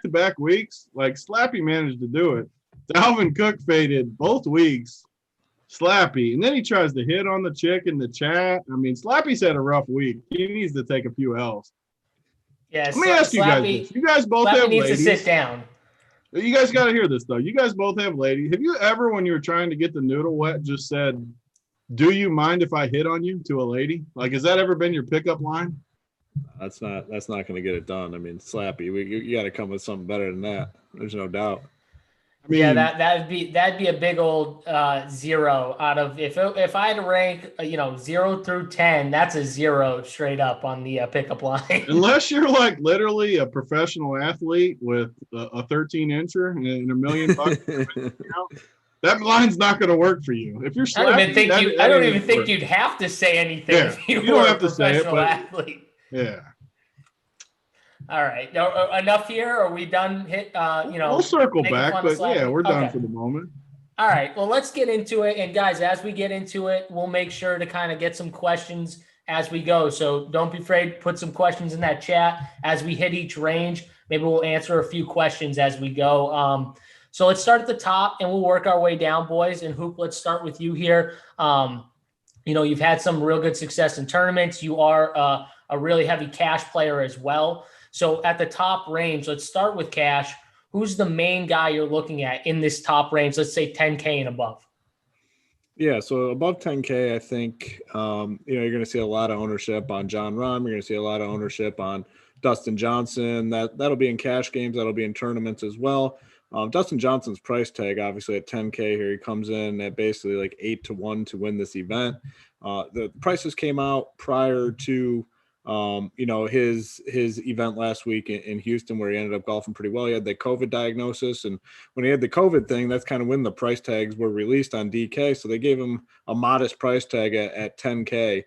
back-to-back weeks. Like, Slappy managed to do it. Dalvin Cook faded both weeks. Slappy. And then he tries to hit on the chick in the chat. I mean, Slappy's had a rough week. He needs to take a few L's. Yeah, Let me ask you guys this. You guys both have needs ladies. To sit down. You guys got to hear this, though. You guys both have ladies. Have you ever, when you were trying to get the noodle wet, just said, do you mind if I hit on you to a lady? Like, has that ever been your pickup line? That's not going to get it done. I mean, Slappy, you got to come with something better than that. There's no doubt. I mean, yeah, that'd be a big old 0 out of if I had to rank 0 through 10, that's a 0 straight up on the pickup line. Unless you're like literally a professional athlete with a 13-incher and $1 million, that line's not going to work for you. If you're slapping, I don't even think you'd have to say anything. Yeah, if you don't were have to say it, but athlete. Yeah. All right. Enough here. Are we done? We'll circle back, but yeah, we're done for the moment. All right. Well, let's get into it. And guys, as we get into it, we'll make sure to kind of get some questions as we go. So don't be afraid. Put some questions in that chat as we hit each range. Maybe we'll answer a few questions as we go. So let's start at the top and we'll work our way down, boys. And Hoop, let's start with you here. You've had some real good success in tournaments. You are a really heavy cash player as well. So at the top range, let's start with cash. Who's the main guy you're looking at in this top range? Let's say 10K and above. Yeah, so above 10K, I think, you're going to see a lot of ownership on John Rahm. You're going to see a lot of ownership on Dustin Johnson. That'll be in cash games. That'll be in tournaments as well. Dustin Johnson's price tag, obviously at 10K here, he comes in at basically like 8-1 to win this event. The prices came out prior to his event last week in Houston, where he ended up golfing pretty well. He had the COVID diagnosis, and when he had the COVID thing, that's kind of when the price tags were released on DK. So they gave him a modest price tag at 10K,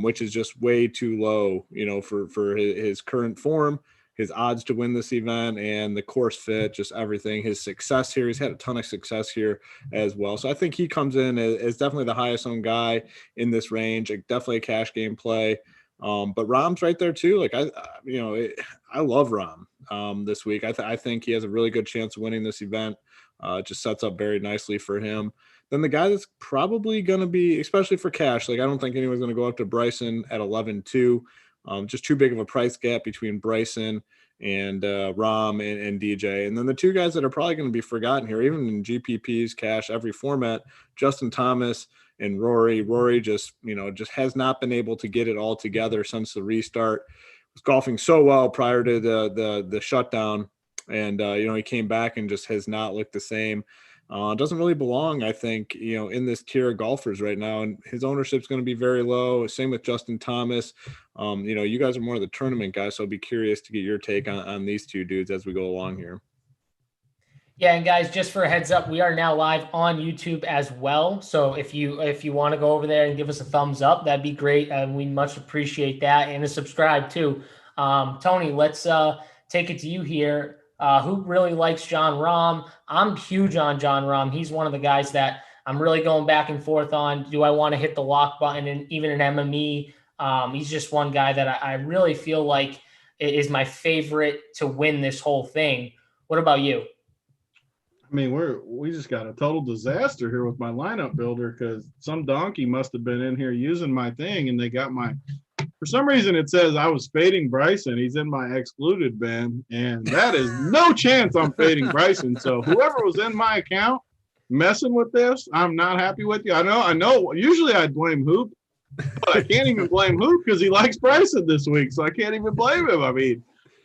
which is just way too low, for his current form, his odds to win this event, and the course fit, just everything. His success here, he's had a ton of success here as well. So I think he comes in as definitely the highest owned guy in this range, definitely a cash game play. But Rahm's right there too. Like I love Rahm this week. I think he has a really good chance of winning this event. Just sets up very nicely for him. Then the guy that's probably going to be, especially for cash, like I don't think anyone's going to go up to Bryson at 11-2. Just too big of a price gap between Bryson and Rahm and DJ. And then the two guys that are probably going to be forgotten here, even in GPPs, cash, every format, Justin Thomas and Rory. Rory just has not been able to get it all together since the restart. Was golfing so well prior to the shutdown, and he came back and just has not looked the same. Doesn't really belong, I think, in this tier of golfers right now, and his ownership's going to be very low. Same with Justin Thomas. You guys are more of the tournament guys, so I'll be curious to get your take on these two dudes as we go along here. Yeah, and guys, just for a heads up, we are now live on YouTube as well. So if you want to go over there and give us a thumbs up, that'd be great. And we much appreciate that. And to subscribe too. Tony, let's take it to you here. Who really likes John Rahm? I'm huge on John Rahm. He's one of the guys that I'm really going back and forth on. Do I want to hit the lock button and even an MME? He's just one guy that I really feel like is my favorite to win this whole thing. What about you? I mean, we just got a total disaster here with my lineup builder because some donkey must have been in here using my thing, and they got for some reason it says I was fading Bryson. He's in my excluded bin, and that is no chance I'm fading Bryson. So whoever was in my account messing with this, I'm not happy with you. I know. Usually I'd blame Hoop, but I can't even blame Hoop because he likes Bryson this week, so I can't even blame him. I mean,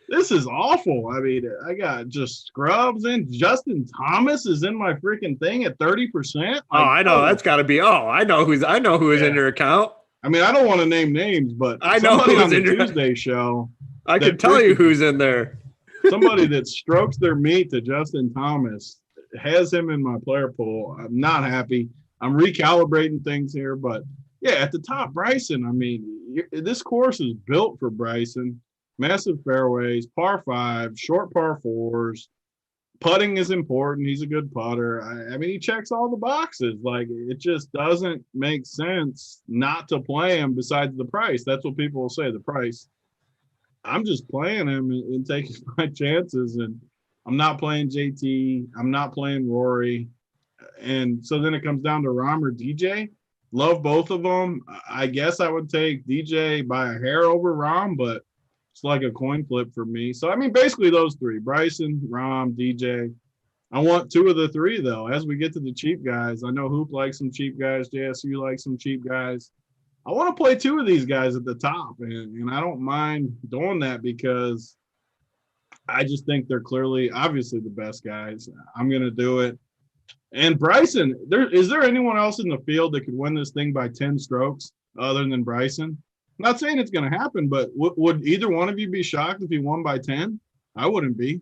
this is awful. I mean, I got just scrubs in. Justin Thomas is in my freaking thing at 30%. I know. That's got to be. I know who is in your account. I mean, I don't want to name names, but I know who's on the in your Tuesday show. I can tell you who's in there. Somebody that strokes their meat to Justin Thomas has him in my player pool. I'm not happy. I'm recalibrating things here, but yeah, at the top, Bryson. I mean, this course is built for Bryson. Massive fairways, par 5, short par 4s. Putting is important. He's a good putter. I mean, he checks all the boxes. Like, it just doesn't make sense not to play him besides the price. That's what people will say, the price. I'm just playing him and taking my chances. And I'm not playing JT. I'm not playing Rory. And so then it comes down to Rahm or DJ. Love both of them. I guess I would take DJ by a hair over Rahm, but it's like a coin flip for me. So, I mean, basically those three, Bryson, Rahm, DJ. I want two of the three, though, as we get to the cheap guys. I know Hoop likes some cheap guys. JSU likes some cheap guys. I want to play two of these guys at the top, and I don't mind doing that because I just think they're clearly, obviously, the best guys. I'm going to do it. And Bryson, is there anyone else in the field that could win this thing by 10 strokes other than Bryson? I'm not saying it's going to happen, but would either one of you be shocked if he won by 10? I wouldn't be.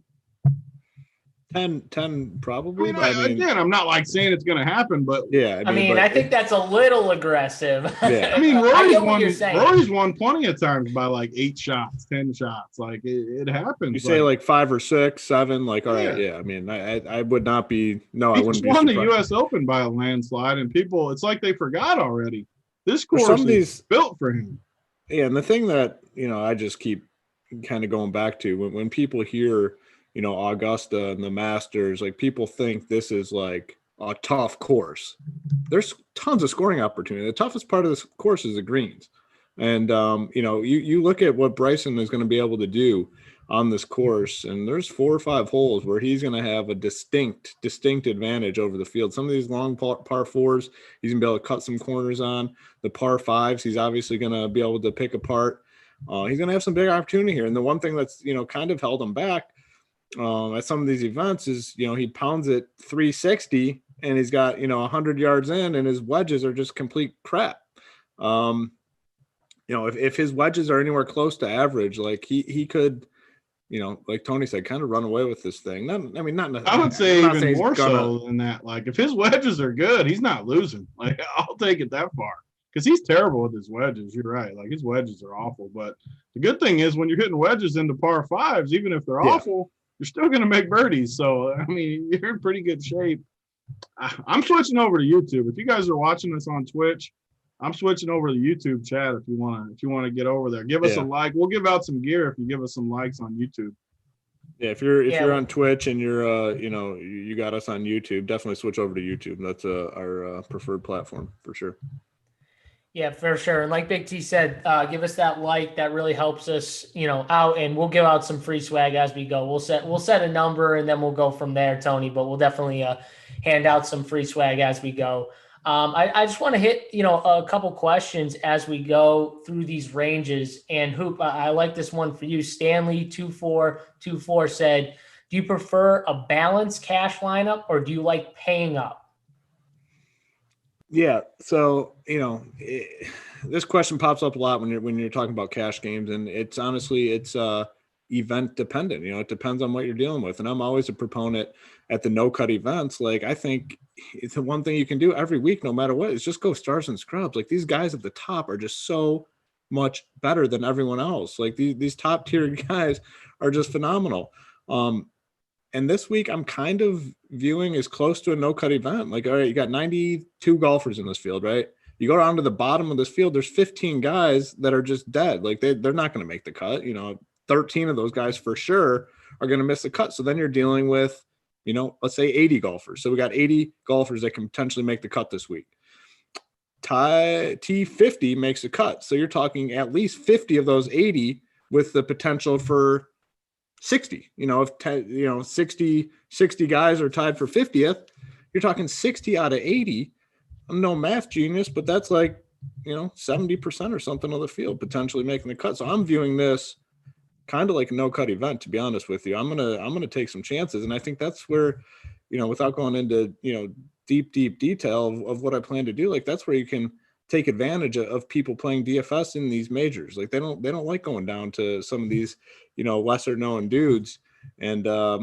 10 probably. I mean, again, I'm not like saying it's going to happen, but yeah. I think that's a little aggressive. Yeah. I mean, Rory's won plenty of times by like 8 shots, 10 shots. Like it happens. You say like 5 or 6, 7. Like, all right, yeah. I mean, I would not be. No, I wouldn't be. He won the U.S. Open by a landslide, and people, it's like they forgot already. This course is built for him. Yeah, and the thing that I just keep kind of going back to when people hear, Augusta and the Masters, like people think this is like a tough course. There's tons of scoring opportunity. The toughest part of this course is the greens. And, you look at what Bryson is going to be able to do on this course, and there's 4 or 5 holes where he's going to have a distinct advantage over the field. Some of these long par fours, he's going to be able to cut some corners on. The par fives, he's obviously going to be able to pick apart. He's going to have some big opportunity here. And the one thing that's, kind of held him back at some of these events is, he pounds it 360 and he's got, 100 yards in and his wedges are just complete crap. If his wedges are anywhere close to average, like he could, like Tony said, kind of run away with this thing. I would say even more so than that. Like if his wedges are good, he's not losing. Like I'll take it that far because he's terrible with his wedges. You're right. Like his wedges are awful. But the good thing is when you're hitting wedges into par fives, even if they're awful, you're still going to make birdies. So, I mean, you're in pretty good shape. I'm switching over to YouTube. If you guys are watching this on Twitch, I'm switching over to the YouTube chat if you want to get over there. Give us a like. We'll give out some gear if you give us some likes on YouTube. Yeah, if you're on Twitch and you're you got us on YouTube, definitely switch over to YouTube. That's our preferred platform for sure. Yeah, for sure. And like Big T said, give us that like. That really helps us, out, and we'll give out some free swag as we go. We'll set a number and then we'll go from there, Tony. But we'll definitely hand out some free swag as we go. I just want to hit, a couple questions as we go through these ranges. And Hoop, I like this one for you. Stanley 2424 said, do you prefer a balanced cash lineup or do you like paying up? Yeah. So, this question pops up a lot when you're talking about cash games, and it's honestly, it's event dependent. It depends on what you're dealing with. And I'm always a proponent at the no cut events. Like I think it's the one thing you can do every week, no matter what, is just go stars and scrubs. Like these guys at the top are just so much better than everyone else. Like these top tier guys are just phenomenal. And this week I'm kind of viewing as close to a no-cut event. Like, all right, you got 92 golfers in this field, right? You go down to the bottom of this field, there's 15 guys that are just dead. Like they're not going to make the cut. 13 of those guys for sure are going to miss the cut. So then you're dealing with, let's say 80 golfers. So we got 80 golfers that can potentially make the cut this week. T50 makes a cut. So you're talking at least 50 of those 80 with the potential for 60. If 60 guys are tied for 50th, you're talking 60 out of 80. I'm no math genius, but that's like 70% or something of the field potentially making the cut. So I'm viewing this kind of like a no cut event, to be honest with you. I'm gonna take some chances, and I think that's where, without going into deep detail of what I plan to do, like that's where you can take advantage of people playing DFS in these majors. Like they don't like going down to some of these, lesser known dudes. And I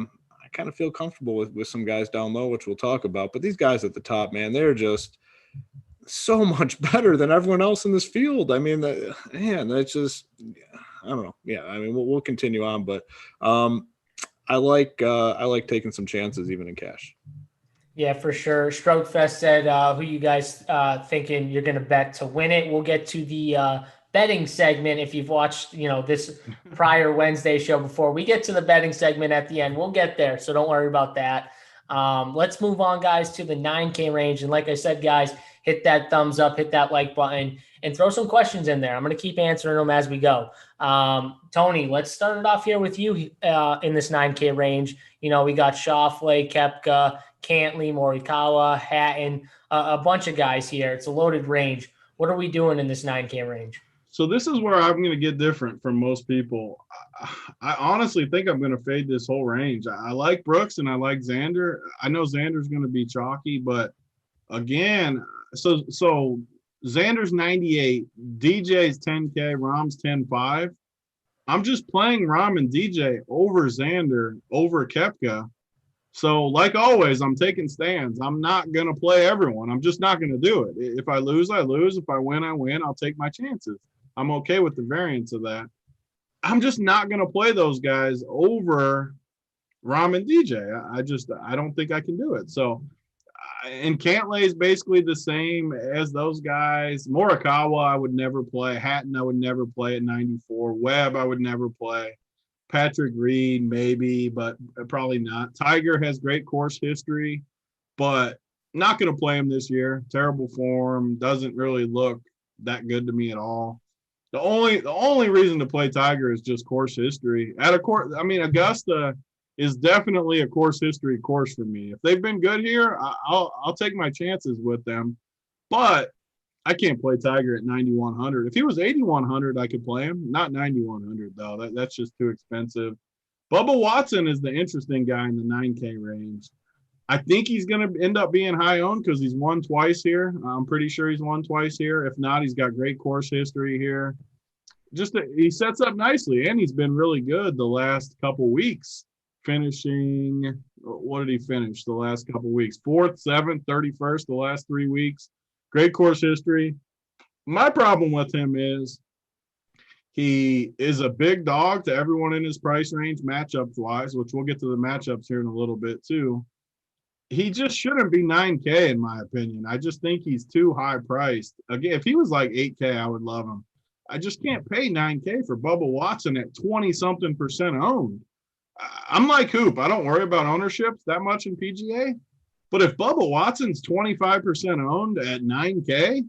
kind of feel comfortable with some guys down low, which we'll talk about. But these guys at the top, man, they're just so much better than everyone else in this field. I mean, that's just, I don't know. Yeah, I mean, we'll continue on, but I like taking some chances even in cash. Yeah, for sure. Strokefest said, who you guys thinking you're going to bet to win it? We'll get to the betting segment. If you've watched, this prior Wednesday show before, we get to the betting segment at the end. We'll get there, so don't worry about that. Let's move on, guys, to the 9K range. And like I said, guys, hit that thumbs up, hit that like button, and throw some questions in there. I'm going to keep answering them as we go. Tony, let's start it off here with you in this 9K range. We got Schauffele, Koepka, Cantley, Morikawa, Hatton, a bunch of guys here. It's a loaded range. What are we doing in this 9K range? So this is where I'm going to get different from most people. I honestly think I'm going to fade this whole range. I like Brooks and I like Xander. I know Xander's going to be chalky, but again, so Xander's 98, DJ's 10K, Rahm's 10.5. I'm just playing Rahm and DJ over Xander, over Koepka. So like always, I'm taking stands. I'm not going to play everyone. I'm just not going to do it. If I lose, I lose. If I win, I win. I'll take my chances. I'm okay with the variance of that. I'm just not going to play those guys over Rahm and DJ. I don't think I can do it. So, and Cantlay is basically the same as those guys. Morikawa, I would never play. Hatton, I would never play at 94. Webb, I would never play. Patrick Reed, maybe, but probably not. Tiger has great course history, but not going to play him this year. Terrible form. Doesn't really look that good to me at all. The only reason to play Tiger is just course history. Augusta is definitely a course history course for me. If they've been good here, I'll take my chances with them. But I can't play Tiger at 9,100. If he was 8,100, I could play him. Not 9,100 though. That's just too expensive. Bubba Watson is the interesting guy in the 9K range. I think he's going to end up being high owned because he's won twice here. I'm pretty sure he's won twice here. If not, he's got great course history here. He sets up nicely, and he's been really good the last couple weeks. Finishing, what did he finish the last couple weeks? 4th, 7th, 31st, the last 3 weeks. Great course history. My problem with him is he is a big dog to everyone in his price range matchups-wise, which we'll get to the matchups here in a little bit too. He just shouldn't be 9K in my opinion. I just think he's too high priced. Again, if he was like 8K, I would love him. I just can't pay 9K for Bubba Watson at 20-something% owned. I'm like Hoop. I don't worry about ownerships that much in PGA. But if Bubba Watson's 25% owned at 9K,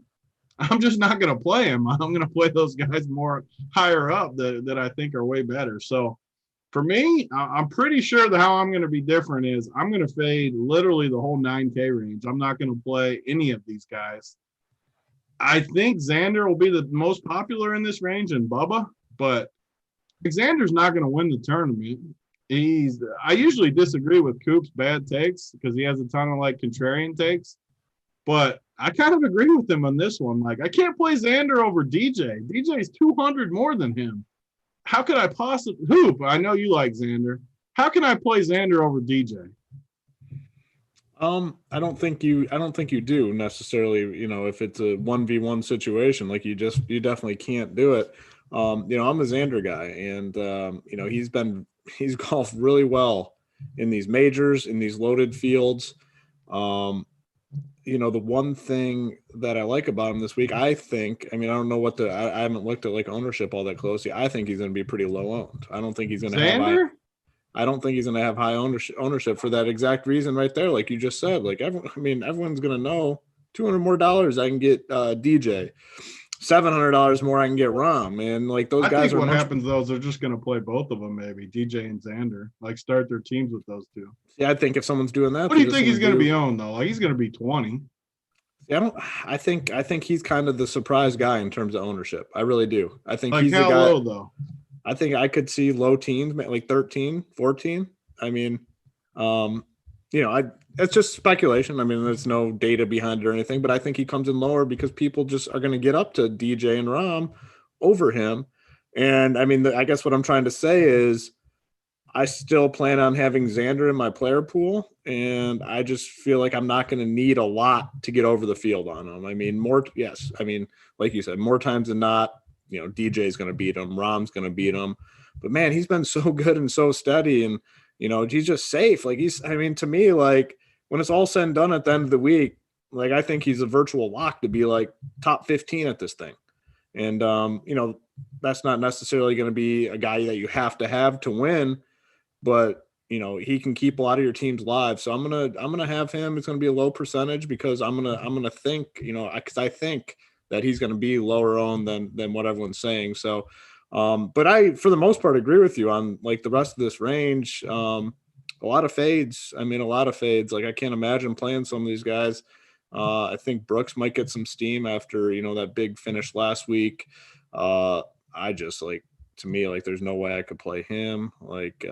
I'm just not going to play him. I'm going to play those guys more higher up that I think are way better. So for me, I'm pretty sure that how I'm going to be different is I'm going to fade literally the whole 9K range. I'm not going to play any of these guys. I think Xander will be the most popular in this range and Bubba, but Xander's not going to win the tournament. I usually disagree with Coop's bad takes because he has a ton of like contrarian takes, but I kind of agree with him on this one. Like I can't play Xander over DJ. DJ's 200 more than him. How could I possibly Hoop? I know you like Xander. How can I play Xander over DJ? I don't think you do necessarily, if it's a 1v1 situation, like you definitely can't do it. I'm a Xander guy and he's golfed really well in these majors, in these loaded fields. The one thing that I like about him this week, I don't know I haven't looked at like ownership all that closely. I think he's going to be pretty low owned. I don't think he's going to have high ownership for that exact reason right there. Like you just said, like everyone's going to know $200 more I can get DJ, $700 more I can get Rahm, and like those guys. What happens though is they're just going to play both of them, maybe DJ and Xander, like start their teams with those two. Yeah, I think if someone's doing that, what do you think he's going to be owned though? Like he's going to be 20. Yeah, I think he's kind of the surprise guy in terms of ownership. I really do. I think like he's the guy. Low, though? I think I could see low teens, like 13, 14. It's just speculation. There's no data behind it or anything, but I think he comes in lower because people just are going to get up to DJ and Rahm over him. And I guess what I'm trying to say is I still plan on having Xander in my player pool, and I just feel like I'm not going to need a lot to get over the field on him. Like you said, more times than not, DJ's going to beat him, Rahm's going to beat him. But man, he's been so good and so steady, and he's just safe. Like to me, like when it's all said and done at the end of the week, like I think he's a virtual lock to be like top 15 at this thing. And, that's not necessarily going to be a guy that you have to win, but he can keep a lot of your teams live. So I'm going to have him. It's going to be a low percentage because I'm going to think, because I think that he's going to be lower owned than what everyone's saying. So, but I, for the most part, agree with you on like the rest of this range. A lot of fades. Like I can't imagine playing some of these guys. I think Brooks might get some steam after, that big finish last week. To me, like there's no way I could play him. Like,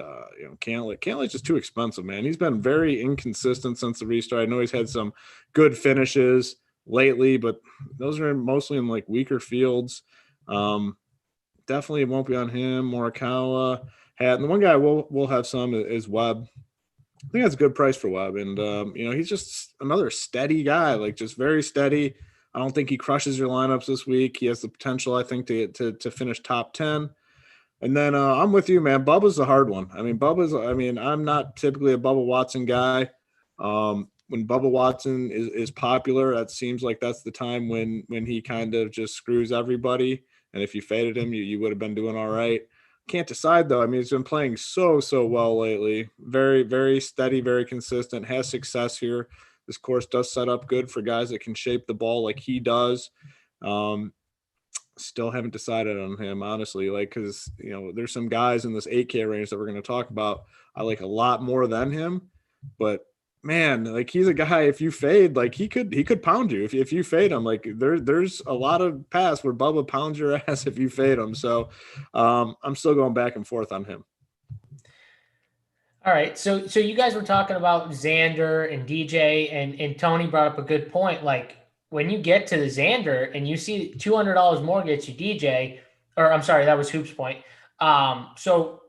Cantlay's just too expensive, man. He's been very inconsistent since the restart. I know he's had some good finishes lately, but those are mostly in like weaker fields. Definitely it won't be on him. Morikawa, and the one guy we'll have some is Webb. I think that's a good price for Webb, and he's just another steady guy, like just very steady. I don't think he crushes your lineups this week. He has the potential, I think, to finish top 10. And then I'm with you, man. Bubba's the hard one. I'm not typically a Bubba Watson guy. When Bubba Watson is popular, that seems like that's the time when he kind of just screws everybody. And if you faded him, you would have been doing all right. Can't decide, though. He's been playing so well lately. Very, very steady, very consistent, has success here. This course does set up good for guys that can shape the ball like he does. Still haven't decided on him, honestly, because there's some guys in this 8K range that we're going to talk about I like a lot more than him, but man, like he's a guy, if you fade, like he could pound you if you fade him. Like there's a lot of paths where Bubba pounds your ass if you fade him. So I'm still going back and forth on him. All right. So you guys were talking about Xander and DJ and Tony brought up a good point. Like, when you get to the Xander and you see $200 more gets you DJ, or I'm sorry, that was Hoop's point. So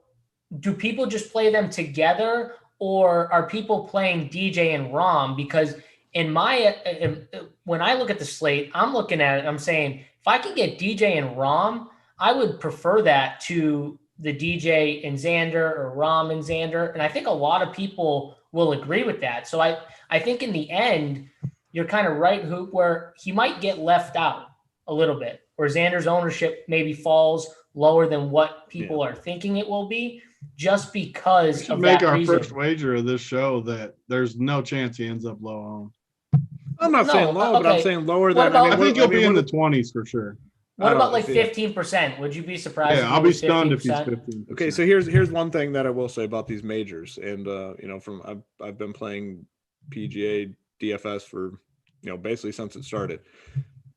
do people just play them together, or are people playing DJ and Rom? Because when I look at the slate, I'm looking at it, I'm saying if I can get DJ and Rom, I would prefer that to the DJ and Xander or Rom and Xander. And I think a lot of people will agree with that. So I think in the end, you're kind of right, Hoop, where he might get left out a little bit, where Xander's ownership maybe falls lower than what people are thinking it will be, just because we should of make that our reason. first wager of this show that there's no chance he ends up low on. I'm not saying low, but I'm saying lower than. I think he'll be in the 20s for sure. What about like 15%? Would you be surprised? Yeah, I'll be stunned if he's 15%. Okay, so here's one thing that I will say about these majors, and I've been playing PGA DFS for basically since it started.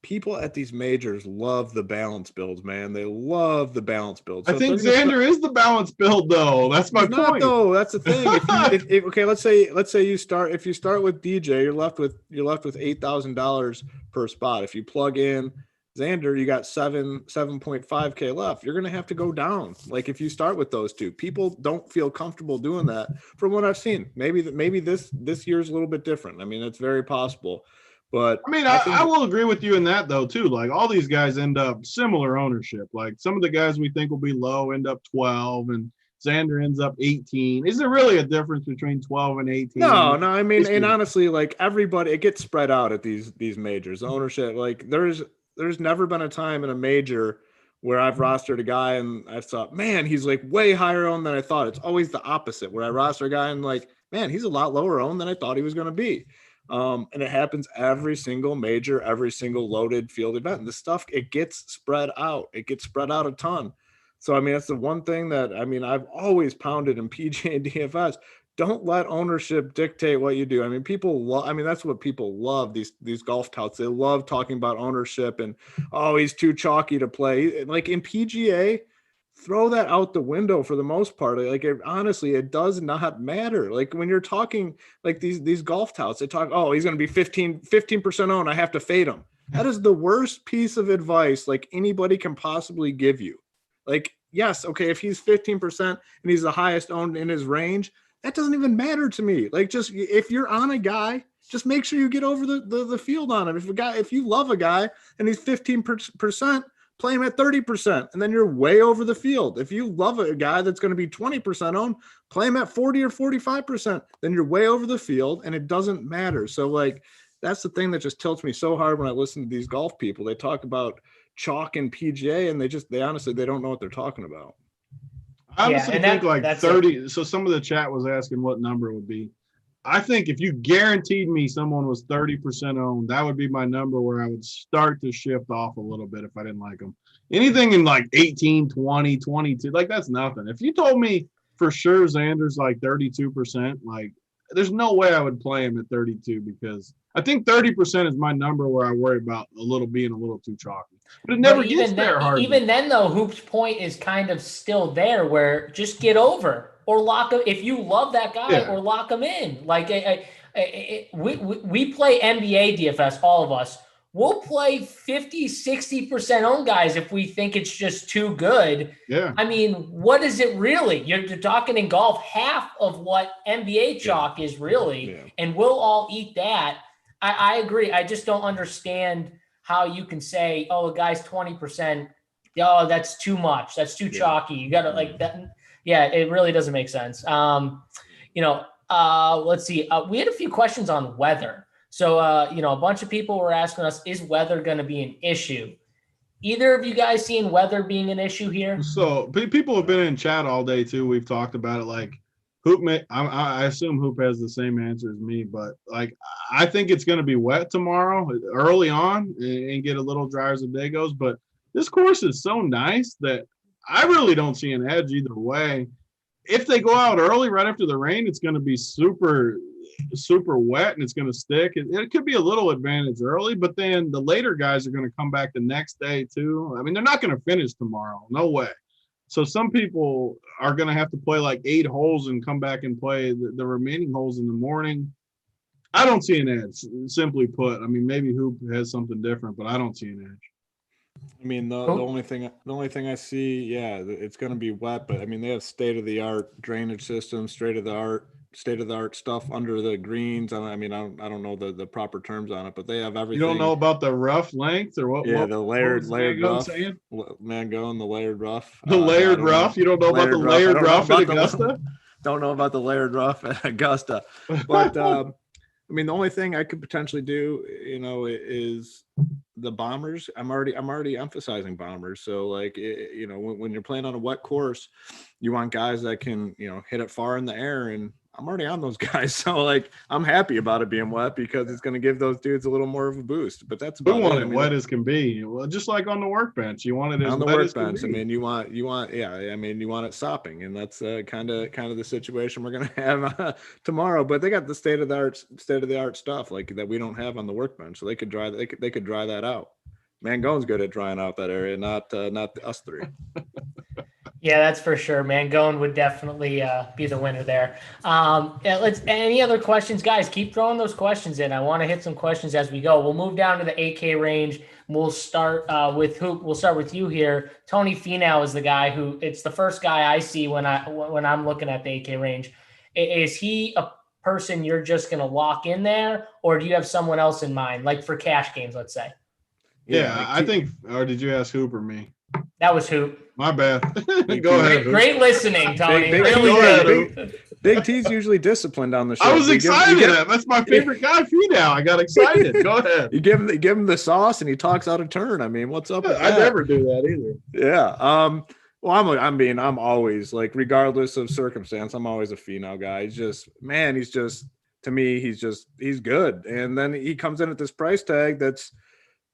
People at these majors love the balance builds, man. They love the balance builds. So I think Xander is the balance build, though. That's my point. Not, though. That's the thing. Okay, let's say you start with DJ, you're left with $8,000 per spot. If you plug in Xander, you got 7.5K left. You're gonna have to go down. Like if you start with those two, people don't feel comfortable doing that. From what I've seen, maybe this year's a little bit different. It's very possible. But I will agree with you in that though too. Like all these guys end up similar ownership. Like some of the guys we think will be low end up 12, and Xander ends up 18. Is there really a difference between 12 and 18? No. And honestly, like everybody, it gets spread out at these majors. Ownership, like there's never been a time in a major where I've rostered a guy and I thought, man, he's like way higher owned than I thought. It's always the opposite, where I roster a guy and like, man, he's a lot lower owned than I thought he was going to be. And it happens every single major, every single loaded field event. And this stuff, it gets spread out. It gets spread out a ton. So, that's the one thing that, I've always pounded in PGA and DFS. Don't let ownership dictate what you do. People love, that's what people love, these golf touts. They love talking about ownership and, oh, he's too chalky to play. Like in PGA, throw that out the window for the most part. Like honestly, it does not matter. Like when you're talking like these golf touts, they talk, oh, he's going to be 15% owned, I have to fade him. That is the worst piece of advice like anybody can possibly give you. Like, yes, okay, if he's 15% and he's the highest owned in his range, that doesn't even matter to me. Like, just if you're on a guy, just make sure you get over the field on him. If you love a guy and he's 15%, play him at 30%, and then you're way over the field. If you love a guy that's going to be 20% owned, play him at 40 or 45%, then you're way over the field, and it doesn't matter. So, like, that's the thing that just tilts me so hard when I listen to these golf people. They talk about chalk and PGA, and they honestly don't know what they're talking about. I honestly and think that's 30. So some of the chat was asking what number it would be. I think if you guaranteed me someone was 30% owned, that would be my number where I would start to shift off a little bit if I didn't like them. Anything in like 18, 20, 22, like that's nothing. If you told me for sure Xander's like 32%, like there's no way I would play him at 32 because I think 30% is my number where I worry about being a little too chalky. But it never gets there hardly. Even then, though, Hoop's point is kind of still there where just get over or lock him. If you love that guy, or lock him in. Like we play NBA DFS, all of us. We'll play 50, 60% owned guys if we think it's just too good. Yeah. I mean, what is it really? You're talking in golf, half of what NBA chalk is really, and we'll all eat that. I agree. I just don't understand how you can say, oh, a guy's 20%. Oh, that's too much. That's too chalky. You got to like that. Yeah, it really doesn't make sense. Let's see. We had a few questions on weather. So, a bunch of people were asking us, is weather going to be an issue? Either of you guys seeing weather being an issue here? So people have been in chat all day too. We've talked about it. Like Hoop, I assume Hoop has the same answer as me, but like I think it's going to be wet tomorrow early on and get a little drier as the day goes. But this course is so nice that I really don't see an edge either way. If they go out early right after the rain, it's going to be super wet and it's going to stick. It could be a little advantage early, but then the later guys are going to come back the next day too. I mean, they're not going to finish tomorrow. No way. So some people are going to have to play like 8 holes and come back and play the remaining holes in the morning. I don't see an edge, simply put. I mean, maybe Hoop has something different, but I don't see an edge. I mean, the only thing I see, it's going to be wet, but I mean, they have state-of-the-art drainage systems, state-of-the-art stuff under the greens. I don't know the proper terms on it, but they have everything. You don't know about the rough length or what? Yeah, the layered rough. Mango and the layered rough. The layered rough. You don't know about the layered rough at Augusta? Don't know about the layered rough at Augusta, but I mean, the only thing I could potentially do, is the bombers. I'm already emphasizing bombers. So like, when you're playing on a wet course, you want guys that can, hit it far in the air, and I'm already on those guys. So like, I'm happy about it being wet because it's going to give those dudes a little more of a boost. But that's about we want it wet as can be. Well, just like on the workbench, you want it as on the wet as can workbench. be. I mean, you want it sopping, and that's kind of the situation we're going to have tomorrow. But they got the state of the art stuff like that we don't have on the workbench, so they could dry that out. Mangone's good at drying out that area, not us three. Yeah, that's for sure. Mangone would definitely be the winner there. Any other questions, guys? Keep throwing those questions in. I want to hit some questions as we go. We'll move down to the 8K range. We'll start with Hoop. We'll start with you here. Tony Finau is the guy it's the first guy I see when I'm looking at the 8K range. Is he a person you're just going to lock in there, or do you have someone else in mind, like for cash games, let's say? Yeah, I think. Or did you ask Hoop or me? That was Hoop. My bad. Go ahead. Great listening, Tony. Big T's usually disciplined on the show. I was excited. That's my favorite guy, Finau. I got excited. Go ahead. You give him the sauce, and he talks out of turn. I mean, what's up with that? I never do that either. Yeah. Well, I'm always like, regardless of circumstance, I'm always a Finau guy. To me, he's good. And then he comes in at this price tag that's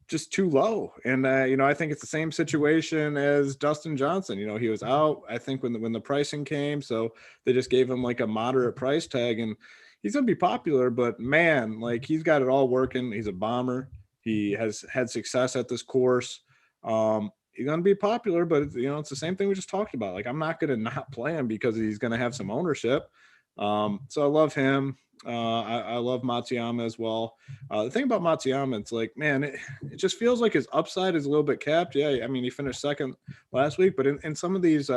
just too low. And, I think it's the same situation as Dustin Johnson. He was out, I think, when the pricing came. So they just gave him like a moderate price tag, and he's going to be popular, but man, like he's got it all working. He's a bomber. He has had success at this course. He's going to be popular, but it's the same thing we just talked about. Like, I'm not going to not play him because he's going to have some ownership. So I love him. I love Matsuyama as well. The thing about Matsuyama, it's like, man, it just feels like his upside is a little bit capped. Yeah, I mean, he finished second last week, but in some of these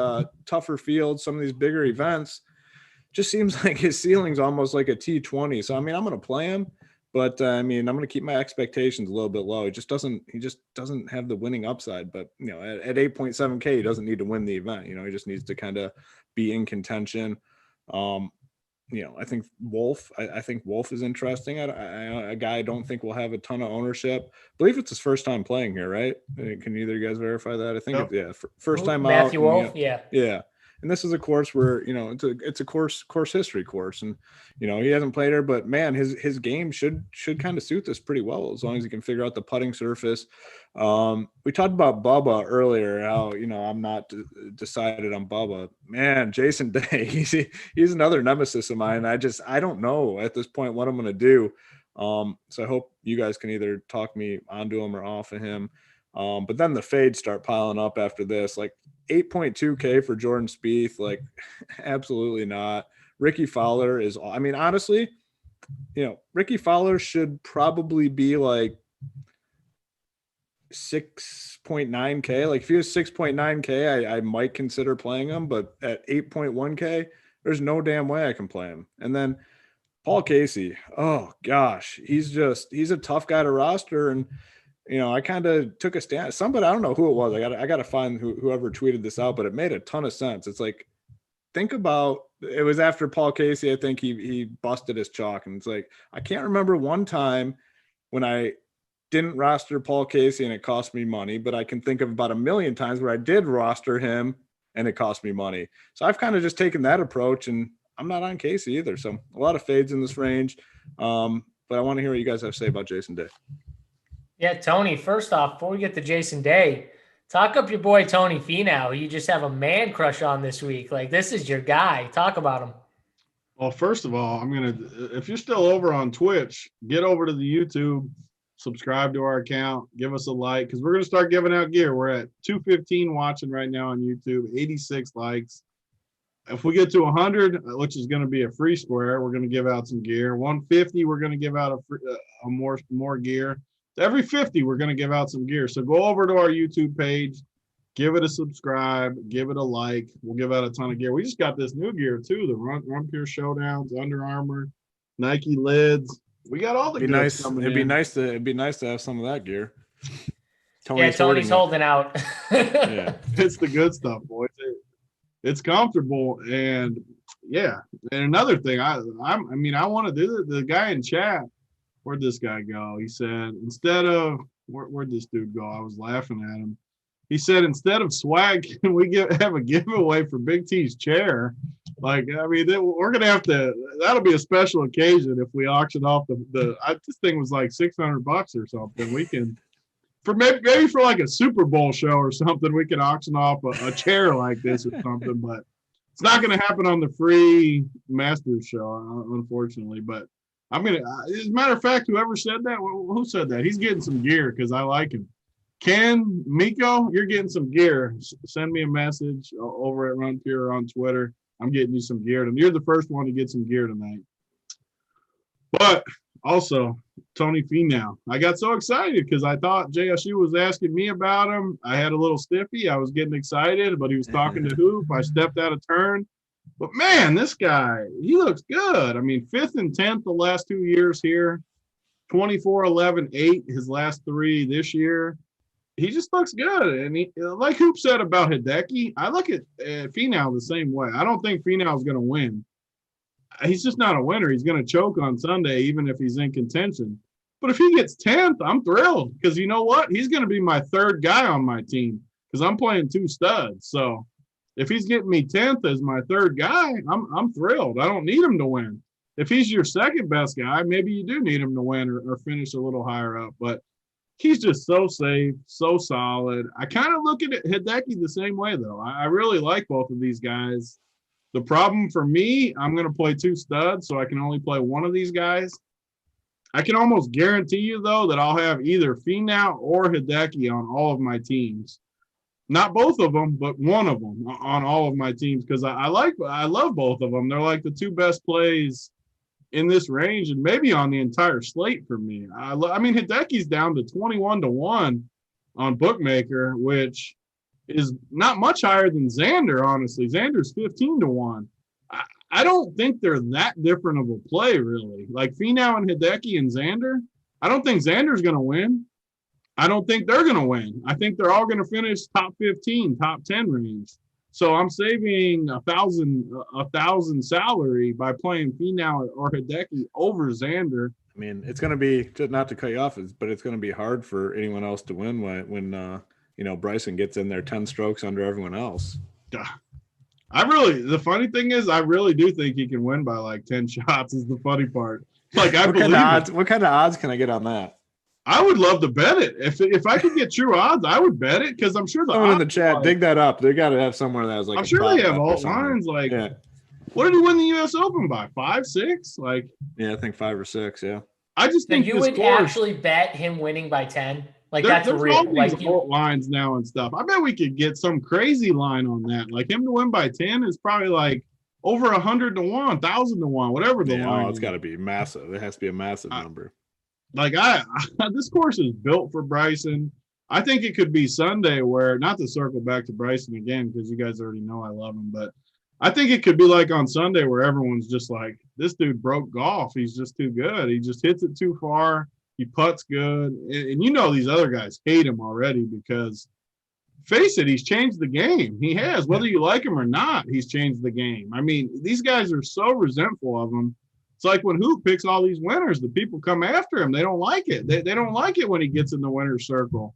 tougher fields, some of these bigger events, just seems like his ceiling's almost like a T20. So, I mean, I'm going to play him, but I'm going to keep my expectations a little bit low. He just doesn't have the winning upside, but at 8.7K, he doesn't need to win the event. He just needs to kind of be in contention. I think Wolf. I think Wolf is interesting. A guy I don't think will have a ton of ownership. I believe it's his first time playing here, right? Can either of you guys verify that? I think first time out. Matthew Wolf, yeah. And this is a course where it's a course history course, and he hasn't played her, but man, his game should kind of suit this pretty well as long as he can figure out the putting surface. We talked about Bubba earlier, how I'm not decided on Bubba. Man, Jason Day, he's another nemesis of mine. I don't know at this point what I'm going to do. So I hope you guys can either talk me onto him or off of him. But then the fades start piling up after this, like 8.2K for Jordan Spieth, like absolutely not. Ricky Fowler is, I mean, honestly, Ricky Fowler should probably be like 6.9K. Like if he was 6.9K, I might consider playing him, but at 8.1K, there's no damn way I can play him. And then Paul Casey, oh gosh, he's a tough guy to roster. And I kind of took a stand. Somebody, I don't know who it was. I got to find whoever tweeted this out, but it made a ton of sense. It's like, think about, it was after Paul Casey. I think he busted his chalk, and it's like, I can't remember one time when I didn't roster Paul Casey and it cost me money, but I can think of about a million times where I did roster him and it cost me money. So I've kind of just taken that approach, and I'm not on Casey either. So a lot of fades in this range. But I want to hear what you guys have to say about Jason Day. Yeah, Tony, first off, before we get to Jason Day, talk up your boy Tony Finau. You just have a man crush on this week. Like, this is your guy. Talk about him. Well, first of all, if you're still over on Twitch, get over to the YouTube, subscribe to our account, give us a like, because we're going to start giving out gear. We're at 215 watching right now on YouTube, 86 likes. If we get to 100, which is going to be a free square, we're going to give out some gear. 150, we're going to give out a more gear. Every 50, we're going to give out some gear. So go over to our YouTube page, give it a subscribe, give it a like. We'll give out a ton of gear. We just got this new gear too, the Run Pure Showdowns, Under Armour, Nike lids. We got all the gear. It'd be nice to have some of that gear. Tony's holding out. Yeah. It's the good stuff, boys. It's comfortable, and yeah. And another thing, I want to do the guy in chat. Where'd this guy go? He said, instead of, where'd this dude go? I was laughing at him. He said, instead of swag, can we have a giveaway for Big T's chair? Like, we're going to have to, that'll be a special occasion if we auction off this thing was like $600 or something. We can, for maybe for like a Super Bowl show or something, we can auction off a chair like this or something, but it's not going to happen on the free Masters show, unfortunately, but as a matter of fact, whoever said that, who said that? He's getting some gear because I like him. Ken, Miko, you're getting some gear. Send me a message over at Run Pure on Twitter. I'm getting you some gear. And you're the first one to get some gear tonight. But also, Tony Finau. I got so excited because I thought JSU was asking me about him. I had a little stiffy. I was getting excited, but he was talking to Hoop. I stepped out of turn. But, man, this guy, he looks good. 5th and 10th the last 2 years here, 24, 11, 8 his last 3 this year. He just looks good. And he, like Hoop said about Hideki, I look at Finau the same way. I don't think Finau's going to win. He's just not a winner. He's going to choke on Sunday even if he's in contention. But if he gets 10th, I'm thrilled because you know what? He's going to be my 3rd guy on my team because I'm playing 2 studs. So if he's getting me 10th as my 3rd guy, I'm thrilled. I don't need him to win. If he's your 2nd best guy, maybe you do need him to win or finish a little higher up. But he's just so safe, so solid. I kind of look at Hideki the same way, though. I really like both of these guys. The problem for me, I'm going to play 2 studs, so I can only play one of these guys. I can almost guarantee you, though, that I'll have either Finau or Hideki on all of my teams. Not both of them, but one of them on all of my teams because I love both of them. They're like the 2 best plays in this range and maybe on the entire slate for me. Hideki's down to 21-1 on Bookmaker, which is not much higher than Xander, honestly. Xander's 15-1. I don't think they're that different of a play, really. Like Finau and Hideki and Xander, I don't think Xander's going to win. I don't think they're going to win. I think they're all going to finish top 15, top 10 range. So I'm saving a thousand salary by playing Finau or Hideki over Xander. I mean, it's going to be, not to cut you off, but it's going to be hard for anyone else to win when Bryson gets in there 10 strokes under everyone else. The funny thing is, I really do think he can win by like 10 shots is the funny part. Like, I believe it. What kind of odds can I get on that? I would love to bet it. If I could get true odds, I would bet it because I'm sure someone in the chat, dig that up. They got to have somewhere that has like. I'm sure they have alt lines. Like, yeah. What did he win the U.S. Open by? 5, 6? Like, yeah, I think 5 or 6. Yeah. I just think you would actually bet him winning by 10. Like, that's real. All these alt lines now and stuff. I bet we could get some crazy line on that. Like, him to win by 10 is probably like over 100 to 1, 1,000 to 1, whatever the line. Oh, it's got to be massive. It has to be a massive number. Like, this course is built for Bryson. I think it could be Sunday where, not to circle back to Bryson again, because you guys already know I love him, but I think it could be like on Sunday where everyone's just like, this dude broke golf. He's just too good. He just hits it too far. He putts good. And these other guys hate him already because, face it, he's changed the game. He has. Whether you like him or not, he's changed the game. I mean, these guys are so resentful of him. It's like when Hoop picks all these winners, the people come after him. They don't like it. They don't like it when he gets in the winner's circle.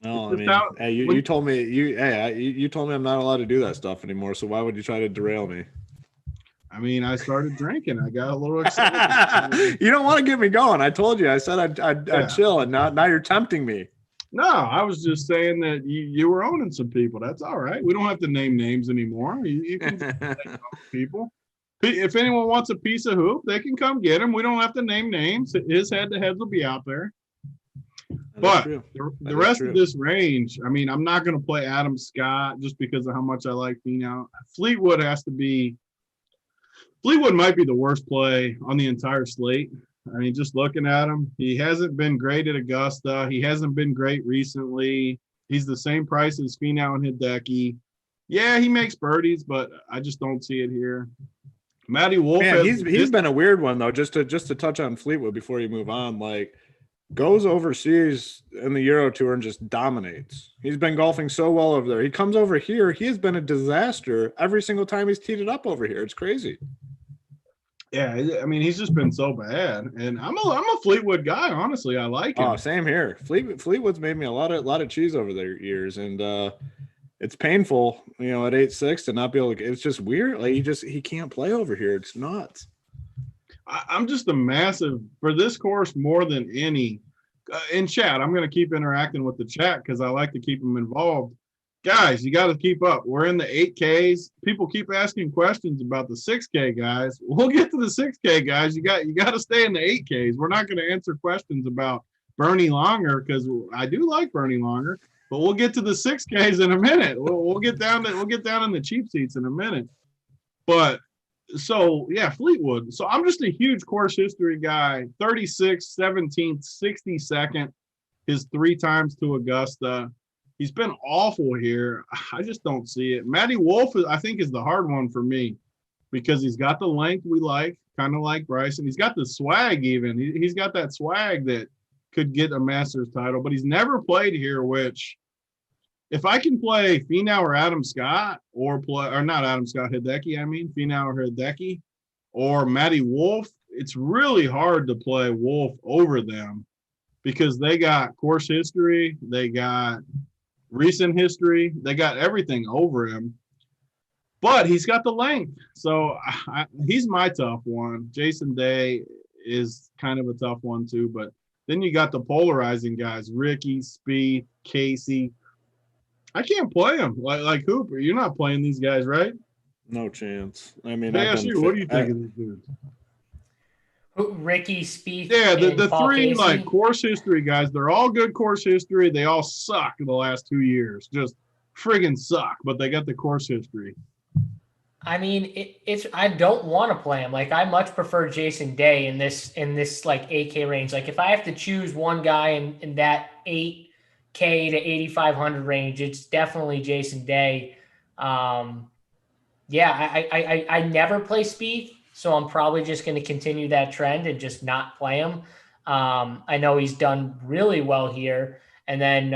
No, you told me you told me I'm not allowed to do that stuff anymore. So why would you try to derail me? I mean, I started drinking. I got a little excited. You don't want to get me going. I told you. I said I'd chill, and now you're tempting me. No, I was just saying that you were owning some people. That's all right. We don't have to name names anymore. You can just name people. If anyone wants a piece of Hoop, they can come get him. We don't have to name names. His head-to-heads will be out there. But the rest of this range, I mean, I'm not going to play Adam Scott just because of how much I like Finau. Fleetwood might be the worst play on the entire slate. I mean, just looking at him, he hasn't been great at Augusta. He hasn't been great recently. He's the same price as Finau and Hideki. Yeah, he makes birdies, but I just don't see it here. Maddie Wolf. Man, he's been a weird one though. Just to touch on Fleetwood before you move on, like goes overseas in the Euro Tour and just dominates. He's been golfing so well over there. He comes over here. He has been a disaster every single time he's teed it up over here. It's crazy. Yeah, I mean, he's just been so bad, and I'm a Fleetwood guy. Honestly, I like him. Oh, same here. Fleetwood's made me a lot of cheese over the years, and it's painful, at 8-6 to not be able to. It's just weird. Like he can't play over here. It's nuts. I'm just a massive for this course more than any. In chat, I'm going to keep interacting with the chat because I like to keep them involved. Guys, you got to keep up. We're in the 8Ks. People keep asking questions about the 6K guys. We'll get to the 6K guys. You got to stay in the 8Ks. We're not going to answer questions about Bernie Longer because I do like Bernie Longer. But we'll get to the 6Ks in a minute. We'll get down in the cheap seats in a minute. But so yeah, Fleetwood. So I'm just a huge course history guy. 36th, 17th, 62nd, his 3 times to Augusta. He's been awful here. I just don't see it. Maddie Wolf, I think, is the hard one for me because he's got the length we like, kind of like Bryson. He's got the swag even. He's got that swag that could get a Masters title, but he's never played here, which if I can play Finau or Adam Scott or not Adam Scott, Hideki, Finau or Hideki or Maddie Wolf, it's really hard to play Wolf over them because they got course history, they got recent history, they got everything over him, but he's got the length. So he's my tough one. Jason Day is kind of a tough one too, but then you got the polarizing guys, Ricky, Spieth, Casey. I can't play them like Hooper. You're not playing these guys, right? No chance. I mean, what do you think of these dudes? Ricky, Spieth. Yeah, the 3 Casey. like course history guys. They're all good course history. They all suck in the last 2 years. Just friggin' suck. But they got the course history. I mean, it's I don't want to play him. Like I much prefer Jason Day in this like 8K range. Like if I have to choose one guy in that 8K to 8,500 range, it's definitely Jason Day. I never play Spieth, so I'm probably just going to continue that trend and just not play him. I know he's done really well here. And then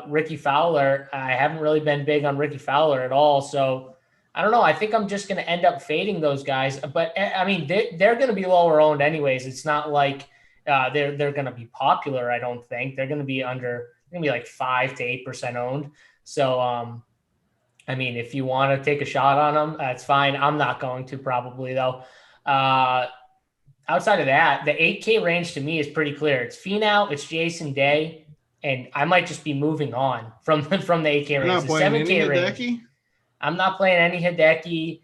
Ricky Fowler, I haven't really been big on Ricky Fowler at all. So I don't know. I think I'm just going to end up fading those guys. But I mean, they're going to be lower owned anyways. It's not like they're going to be popular. I don't think they're going to be like 5 to 8% owned. So, I mean, if you want to take a shot on them, that's fine. I'm not going to probably though. Outside of that, the 8K range to me is pretty clear. It's Finau, it's Jason Day, and I might just be moving on from the 8K You're range. not The playing 7K any range. Hideki? I'm not playing any Hideki.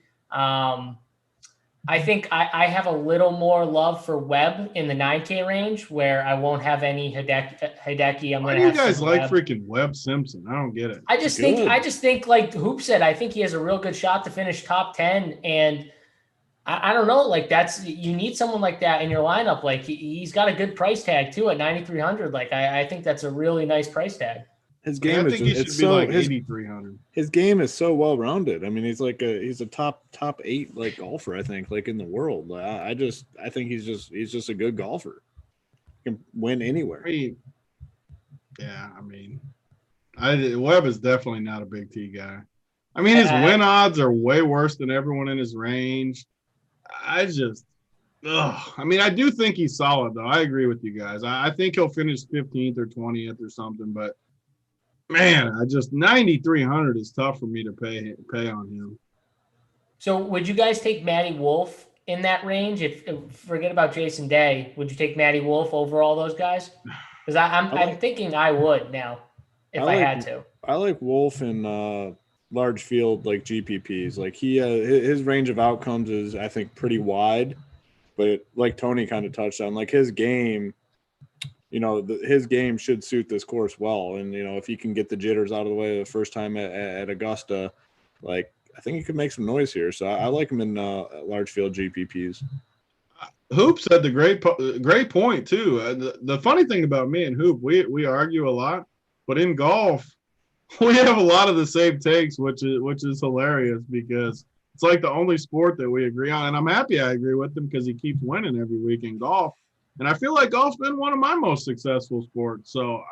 I think I have a little more love for Webb in the 9K range where I won't have any Hideki. Why do you guys like freaking Webb Simpson? I don't get it. I just think like Hoop said, I think he has a real good shot to finish top 10. And I don't know, like you need someone like that in your lineup. Like he's got a good price tag too at 9,300. Like I think that's a really nice price tag. His game I think he should be like 8,300. His game is so well rounded. I mean, he's a top 8 like golfer. I think like in the world. I think he's just a good golfer. He can win anywhere. Webb is definitely not a Big T guy. I mean, his win odds are way worse than everyone in his range. I do think he's solid though. I agree with you guys. I think he'll finish 15th or 20th or something, but man, 9,300 is tough for me to pay on him. So would you guys take Maddie Wolf in that range? If forget about Jason Day, would you take Maddie Wolf over all those guys? Because I'm thinking I would now if I had to. I like Wolf in large field like GPPs. Like his range of outcomes is I think pretty wide, but like Tony kind of touched on, like his game, his game should suit this course well. And if he can get the jitters out of the way the first time at Augusta, like I think he could make some noise here. So I like him in large field GPPs. Hoop said the great point too. The funny thing about me and Hoop, we argue a lot, but in golf, we have a lot of the same takes, which is hilarious because it's like the only sport that we agree on. And I'm happy I agree with him because he keeps winning every week in golf. And I feel like golf's been one of my most successful sports. So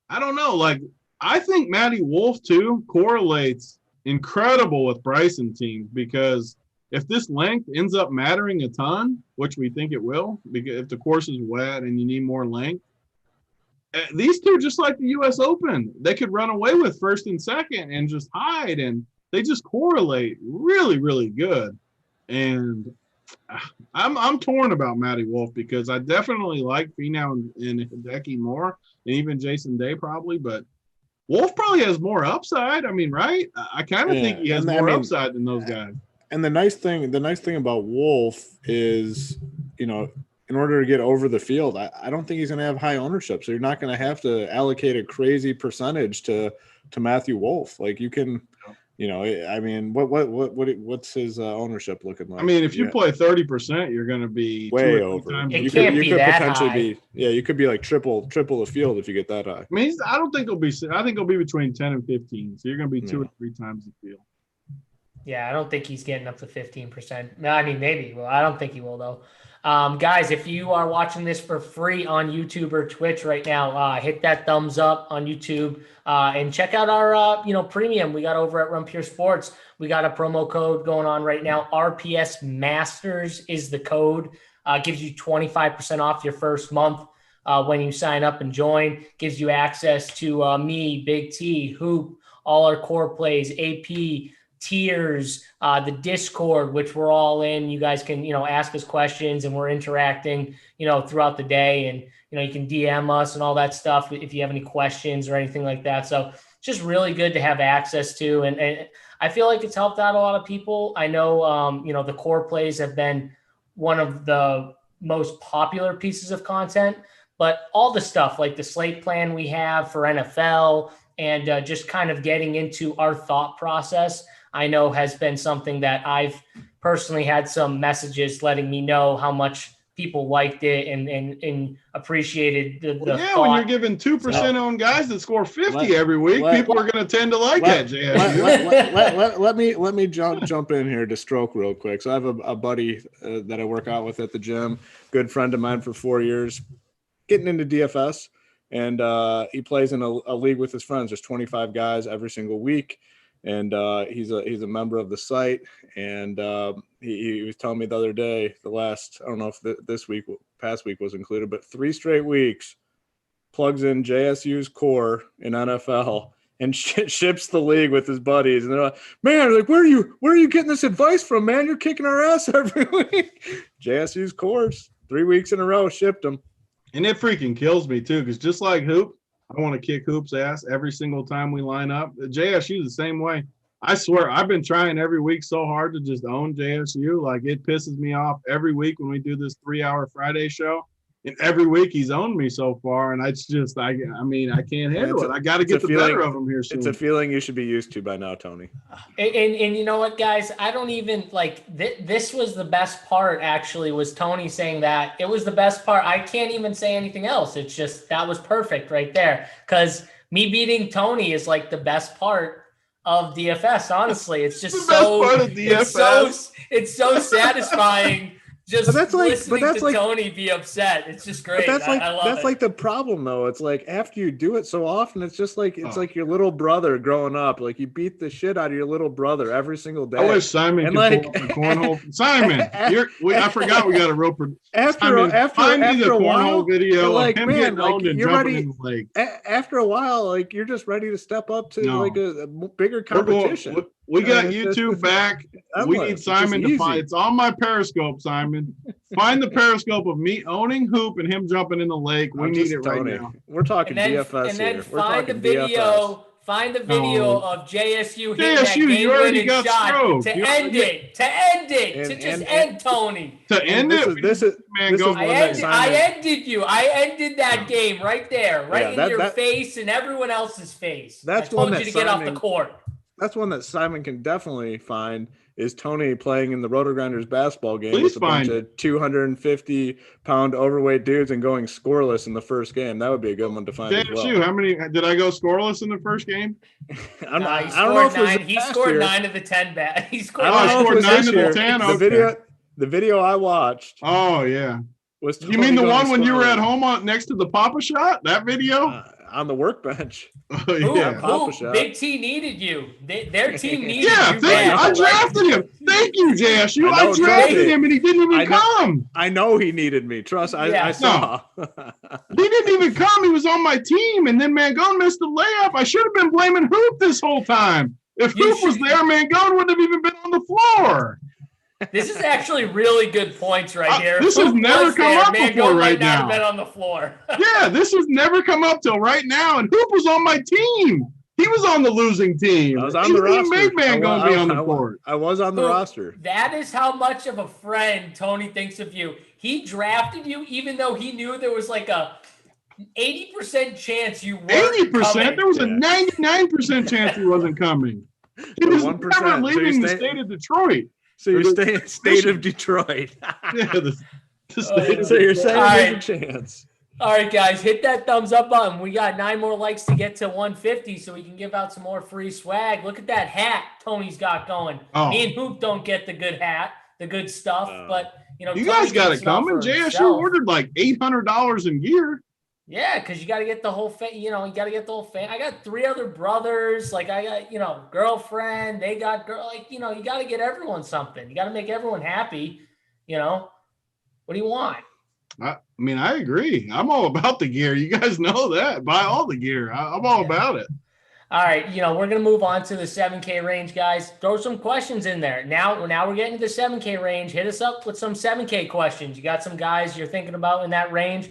I don't know. Like I think Maddie Wolf too correlates incredible with Bryson teams because if this length ends up mattering a ton, which we think it will, because if the course is wet and you need more length, these two, just like the U.S. Open, they could run away with first and second and just hide, and they just correlate really, really good. And I'm torn about Maddie Wolf because I definitely like Finau and Hideki more, and even Jason Day probably, but Wolf probably has more upside. I mean, right? I kind of think he has more upside than those guys. And the nice thing about Wolf is, in order to get over the field, I don't think he's going to have high ownership. So you're not going to have to allocate a crazy percentage to Matthew Wolf. Like you can, I mean, what's his ownership looking like? I mean, if you play 30%, you're going to be way over. You could potentially be, you could be like triple the field if you get that high. I mean, I think it'll be between 10 and 15. So you're going to be 2 or 3 times the field. Yeah, I don't think he's getting up to 15%. I mean, maybe. Well, I don't think he will though. Guys, if you are watching this for free on YouTube or Twitch right now, hit that thumbs up on YouTube and check out our premium we got over at Run Pure Sports. We got a promo code going on right now. RPS Masters is the code. Gives you 25% off your first month when you sign up and join. Gives you access to me, Big T, Hoop, all our core plays, AP, tiers, the Discord, which we're all in. You guys can, ask us questions and we're interacting, throughout the day, and, you can DM us and all that stuff if you have any questions or anything like that. So it's just really good to have access to. And I feel like it's helped out a lot of people. I know, the core plays have been one of the most popular pieces of content, but all the stuff like the slate plan we have for NFL and just kind of getting into our thought process, I know has been something that I've personally had some messages letting me know how much people liked it and appreciate the thought. When you're giving 2% on guys that score 50 every week, people are going to tend to like that. Let me jump in here to stroke real quick. So I have a buddy that I work out with at the gym, good friend of mine for 4 years, getting into DFS, and he plays in a league with his friends. There's 25 guys every single week. and he's a member of the site. And he was telling me the other day, I don't know if past week was included, but 3 straight weeks plugs in JSU's core in NFL and ships the league with his buddies. And they're like, man, like, where are you getting this advice from, man? You're kicking our ass every week. JSU's cores, 3 weeks in a row, shipped them. And it freaking kills me too, because just like Hoop, I want to kick Hoop's ass every single time we line up. JSU the same way. I swear, I've been trying every week so hard to just own JSU. Like, it pisses me off every week when we do this 3-hour Friday show. And every week he's owned me so far, and it's just, I mean, I can't handle it. I got to get the better of him here soon. It's a feeling you should be used to by now, Tony. And you know what, guys? I don't even, like, this was the best part, actually, was Tony saying that. It was the best part. I can't even say anything else. It's just, that was perfect right there. Because me beating Tony is, like, the best part of DFS, honestly. It's just it's so satisfying. Just listening to Tony be upset. It's just great. But I love it. That's like the problem, though. It's like after you do it so often, it's just like like your little brother growing up. Like, you beat the shit out of your little brother every single day. I wish Simon could pull up the cornhole. Simon, I forgot we got a real after a while video. Like, man, like, you're ready. After a while, like, you're just ready to step up to like a bigger competition. We got YouTube back. We need Simon to find. It's on my Periscope, Simon. Find the Periscope of me owning Hoop and him jumping in the lake. We need it right now. We're talking DFS and then here. Find the video of JSU hitting that game-winning shot to end it. End Tony. To end it? I ended that game right there, in your face and everyone else's face. I told you to get off the court. That's one that Simon can definitely find, is Tony playing in the Roto-Grinders basketball game with a bunch of 250-pound overweight dudes and going scoreless in the first game. That would be a good one to find as well. How many did I go scoreless in the first game? I don't know if it was he scored 9 of the 10 bet. He scored 9 of the 10. The video I watched. Oh yeah. Was you mean the one when you were at home next to the Papa shot? That video? On the workbench. Oh, yeah. BigT needed you. Their team needed you. Yeah, I drafted him. Thank you, JSU. I drafted him and he didn't even come. I know he needed me. Trust, I saw. He didn't even come. He was on my team, and then Mangone missed the layup. I should have been blaming Hoop this whole time. If Hoop was there, Mangone wouldn't have even been on the floor. This is actually really good points right here. This has never come up before right now. Have been on the floor. Yeah, this has never come up till right now, and Hoop was on my team. He was on the losing team. I was on the roster. He made Mangone be on the court. I was on the roster. That is how much of a friend Tony thinks of you. He drafted you even though he knew there was like a 80% chance you weren't 80%? coming. There was a 99% chance he wasn't coming. He was 1%. Never leaving the state of Detroit. So you're staying state of Detroit. Yeah, so you're saying there's a chance. All right, guys, hit that thumbs up button. We got 9 more likes to get to 150 so we can give out some more free swag. Look at that hat Tony's got going. Me and Hoop don't get the good hat, the good stuff, but you guys got it coming. JSU ordered like $800 in gear. Yeah, because you got to get the whole you got to get the whole fan. I got 3 other brothers. Like, I got, girlfriend. They got girl. Like, you got to get everyone something. You got to make everyone happy. What do you want? I mean, I agree. I'm all about the gear. You guys know that. Buy all the gear. I'm all about it. All right, we're going to move on to the 7K range, guys. Throw some questions in there. Now we're getting to the 7K range. Hit us up with some 7K questions. You got some guys you're thinking about in that range.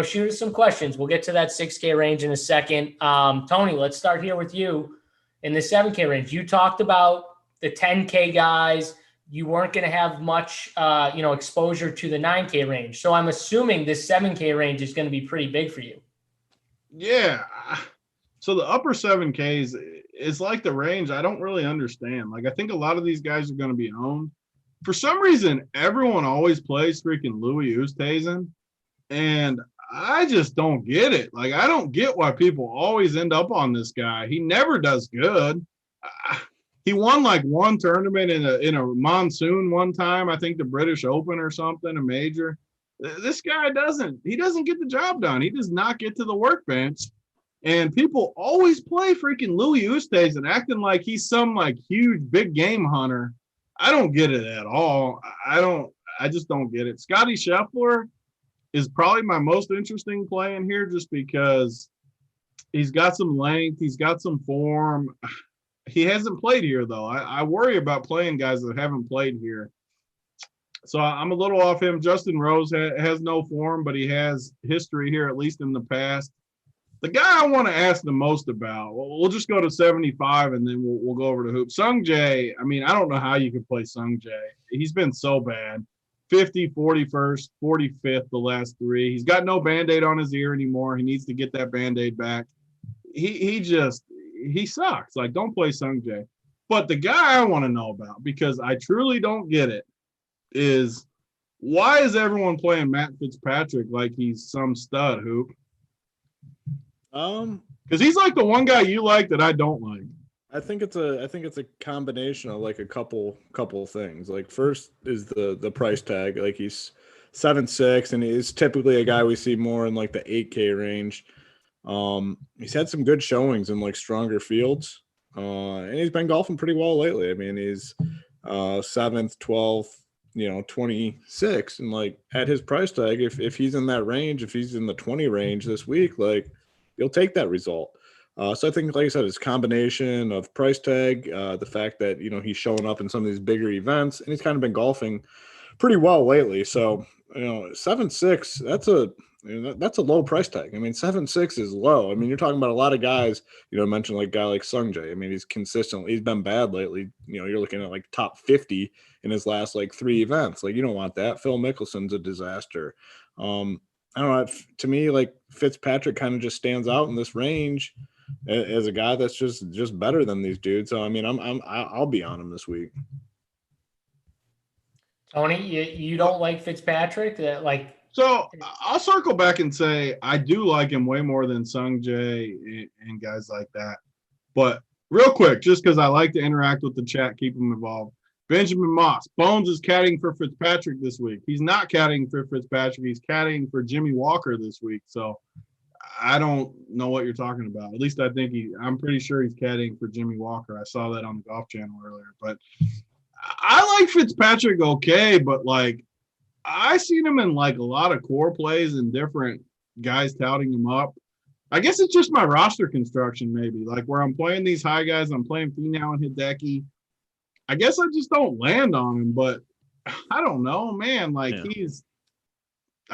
Shoot us some questions. We'll get to that 6K range in a second. Tony, let's start here with you in the 7K range. You talked about the 10K guys. You weren't going to have much, exposure to the 9K range. So I'm assuming this 7K range is going to be pretty big for you. Yeah. So the upper 7Ks is like the range I don't really understand. Like, I think a lot of these guys are going to be owned. For some reason, everyone always plays freaking Louis Oosthuizen. And I just don't get it. Like, I don't get why people always end up on this guy. He never does good. He won like one tournament in a monsoon one time. I think the British Open or something, a major. This guy doesn't get the job done. He does not get to the workbench. And people always play freaking Louis Oosthuizen and acting like he's some like huge big game hunter. I don't get it at all. I just don't get it. Scotty Scheffler is probably my most interesting play in here just because he's got some length, he's got some form. He hasn't played here though. I worry about playing guys that haven't played here. So I'm a little off him. Justin Rose has no form, but he has history here, at least in the past. The guy I want to ask the most about, we'll just go to 75 and then we'll go over to Hoop. Sung Jae, I mean, I don't know how you could play Sung Jae. He's been so bad. 50, 41st, 45th the last three. He's got no Band-Aid on his ear anymore. He needs to get that Band-Aid back. He sucks. Like, don't play Sung Jae. But the guy I want to know about, because I truly don't get it, is why is everyone playing Matt Fitzpatrick like he's some stud, Hoop? Because he's like the one guy you like that I don't like. I think it's a combination of like a couple things. Like first is the price tag. Like he's 7'6", and he's typically a guy we see more in like the 8K range. He's had some good showings in like stronger fields. And he's been golfing pretty well lately. I mean, he's 7th, 12th, 26, and like at his price tag, if he's in that range, if he's in the 20 range this week, like you'll take that result. So I think, like I said, it's a combination of price tag, the fact that, he's showing up in some of these bigger events, and he's kind of been golfing pretty well lately. So, 7.6, that's a low price tag. I mean, 7.6 is low. I mean, you're talking about a lot of guys, mentioned like a guy like Sung Jae. I mean, he's been bad lately. You're looking at like top 50 in his last like 3 events. Like, you don't want that. Phil Mickelson's a disaster. I don't know. To me, like Fitzpatrick kind of just stands out in this range as a guy that's just better than these dudes. So I mean, I'll be on him this week. Tony, you don't like Fitzpatrick? So I'll circle back and say I do like him way more than Sung Jae and guys like that. But real quick, just because I like to interact with the chat, keep them involved. Benjamin Moss, Bones is caddying for Fitzpatrick this week. He's not caddying for Fitzpatrick. He's caddying for Jimmy Walker this week. So I don't know what you're talking about. At least I think I'm pretty sure he's caddying for Jimmy Walker. I saw that on the Golf Channel earlier. But I like Fitzpatrick okay, but like I seen him in like a lot of core plays and different guys touting him up. I guess it's just my roster construction maybe. Like where I'm playing these high guys, I'm playing Finau and Hideki. I guess I just don't land on him, but I don't know, man. Like I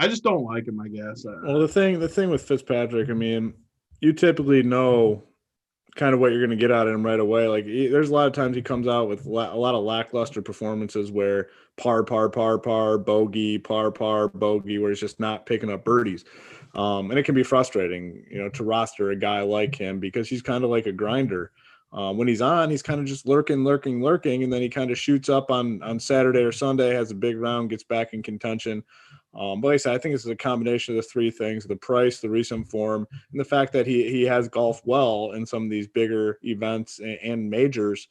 just don't like him, I guess. Well, the thing with Fitzpatrick, I mean, you typically know kind of what you're going to get out of him right away. Like there's a lot of times he comes out with a lot of lackluster performances where par, bogey, par, bogey, where he's just not picking up birdies. And it can be frustrating, to roster a guy like him because he's kind of like a grinder. When he's on, he's kind of just lurking, and then he kind of shoots up on Saturday or Sunday, has a big round, gets back in contention. But like I said, I think it's a combination of the 3 things: the price, the recent form, and the fact that he has golfed well in some of these bigger events and majors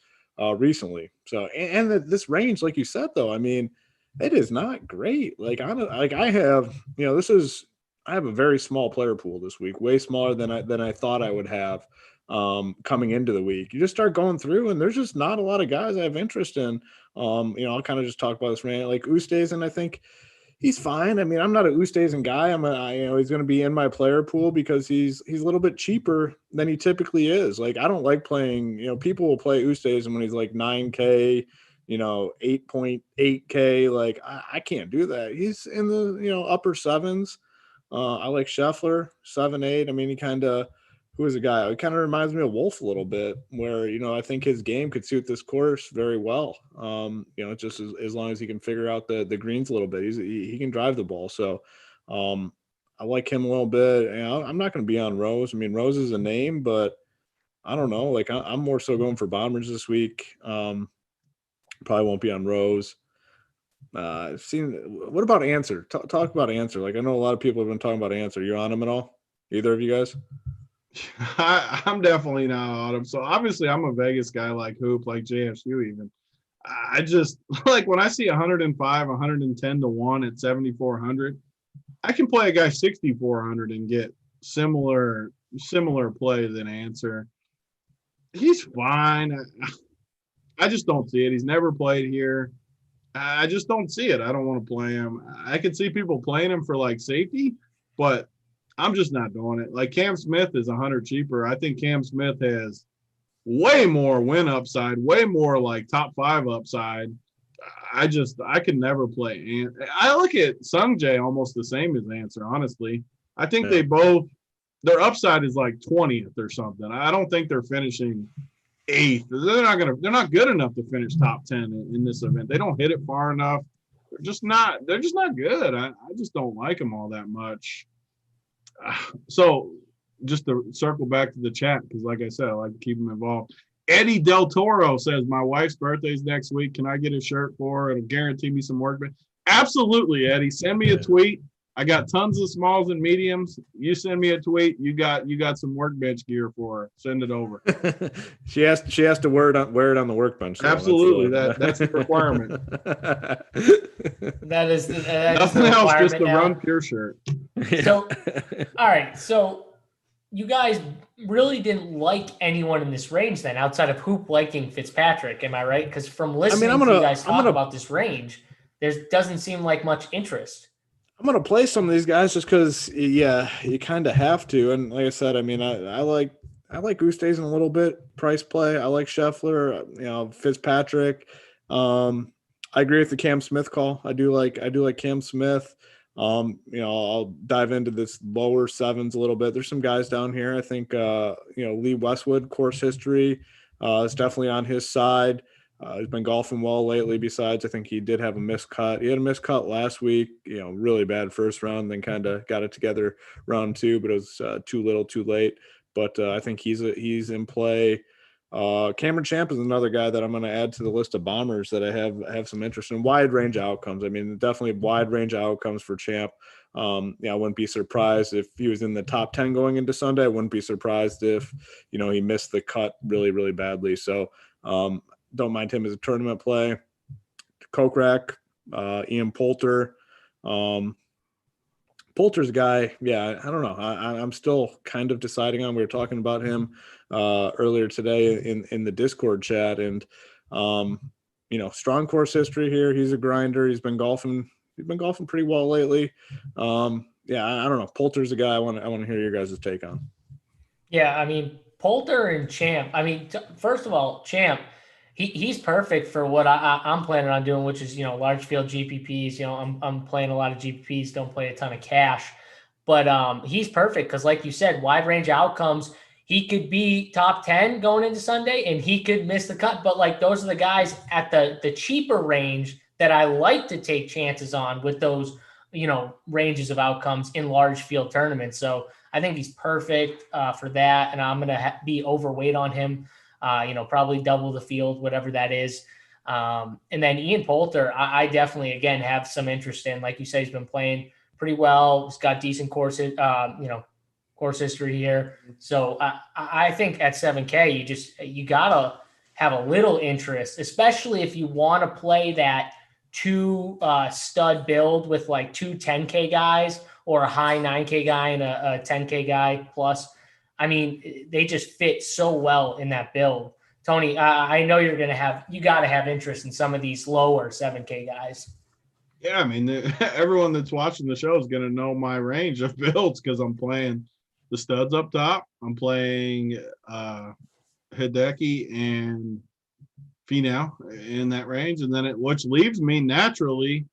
recently. So, and this range, like you said, though, I mean, it is not great. Like I have a very small player pool this week, way smaller than I thought I would have. Coming into the week, you just start going through and there's just not a lot of guys I have interest in. I'll kind of just talk about this rant. Like Oosthuizen, I think he's fine. I mean, I'm not an Oosthuizen guy. He's going to be in my player pool because he's a little bit cheaper than he typically is. Like I don't like playing, people will play Oosthuizen when he's like 9K, 8.8K. Like I can't do that. He's in the, upper 7s. I like Scheffler, 7-8. I mean, he kind of, who is a guy? It kind of reminds me of Wolf a little bit, where I think his game could suit this course very well. Just as long as he can figure out the greens a little bit, he can drive the ball. So I like him a little bit. I'm not going to be on Rose. I mean, Rose is a name, but I don't know. Like I'm more so going for bombers this week. Probably won't be on Rose. I've seen. What about Answer? Talk about Answer. Like I know a lot of people have been talking about Answer. You on him at all? Either of you guys? I'm definitely not on him. So obviously I'm a Vegas guy like Hoop, like JSU even. I just like when I see 105, 110 to 1 at 7,400, I can play a guy 6,400 and get similar similar play than answer. He's fine. I just don't see it. He's never played here. I just don't see it. I don't want to play him. I could see people playing him for like safety, but I'm just not doing it. Like Cam Smith is 100 cheaper. I think Cam Smith has way more win upside, way more like top 5 upside. I can never play. And I look at Sung Jae almost the same as Answer, honestly. I think they both, their upside is like 20th or something. I don't think they're finishing 8th. They're not good enough to finish top 10 in this event. They don't hit it far enough. They're just not good. I just don't like them all that much. So just to circle back to the chat, because like I said, I like to keep them involved. Eddie Del Toro says, my wife's birthday's next week. Can I get a shirt for her? It'll guarantee me some work. Absolutely, Eddie. Send me a tweet. I got tons of smalls and mediums. You send me a tweet. You got some workbench gear for her. Send it over. She has to wear it on the workbench. So absolutely, that's the requirement. That is nothing else, just the Run Pure shirt. So, all right. So you guys really didn't like anyone in this range then, outside of Hoop liking Fitzpatrick. Am I right? Because from listening to you guys talk about this range, there doesn't seem like much interest. I'm going to play some of these guys just because, yeah, you kind of have to. And like I said, I mean, I like Oosthuizen a little bit, price play. I like Scheffler, Fitzpatrick. I agree with the Cam Smith call. I do like Cam Smith. I'll dive into this lower 7s a little bit. There's some guys down here. I think, Lee Westwood, course history, is definitely on his side. He's been golfing well lately. Besides, I think he did have a miscut. He had a miscut last week, really bad first round, then kind of got it together round 2, but it was too little, too late. But I think he's in play. Cameron Champ is another guy that I'm going to add to the list of bombers that I have some interest in. Wide range of outcomes. I mean, definitely wide range of outcomes for Champ. I wouldn't be surprised if he was in the top 10 going into Sunday. I wouldn't be surprised if, he missed the cut really, really badly. So, don't mind him as a tournament play. Kokrak, Ian Poulter. Poulter's a guy, yeah, I don't know. I'm still kind of deciding on. We were talking about him earlier today in the Discord chat, and strong course history here. He's a grinder. He's been golfing pretty well lately. I don't know. Poulter's a guy I want to hear your guys' take on. Yeah, I mean, Poulter and Champ. I mean, first of all, Champ. He's perfect for what I'm planning on doing, which is, large field GPPs. I'm playing a lot of GPPs, don't play a ton of cash. But he's perfect because, like you said, wide range outcomes. He could be top 10 going into Sunday, and he could miss the cut. But, those are the guys at the cheaper range that I like to take chances on with those, ranges of outcomes in large field tournaments. So I think he's perfect for that, and I'm going to be overweight on him. Probably double the field, whatever that is. And then Ian Poulter, I definitely, again, have some interest in. Like you say, he's been playing pretty well. He's got decent course history here. So I think at 7K, you got to have a little interest, especially if you want to play that 2 stud build with 2 10K guys or a high 9K guy and a 10K guy plus. I mean, they just fit so well in that build. Tony, I know you got to have interest in some of these lower 7K guys. Yeah, I mean, everyone that's watching the show is going to know my range of builds because I'm playing the studs up top. I'm playing Hideki and Finau in that range, and then which leaves me naturally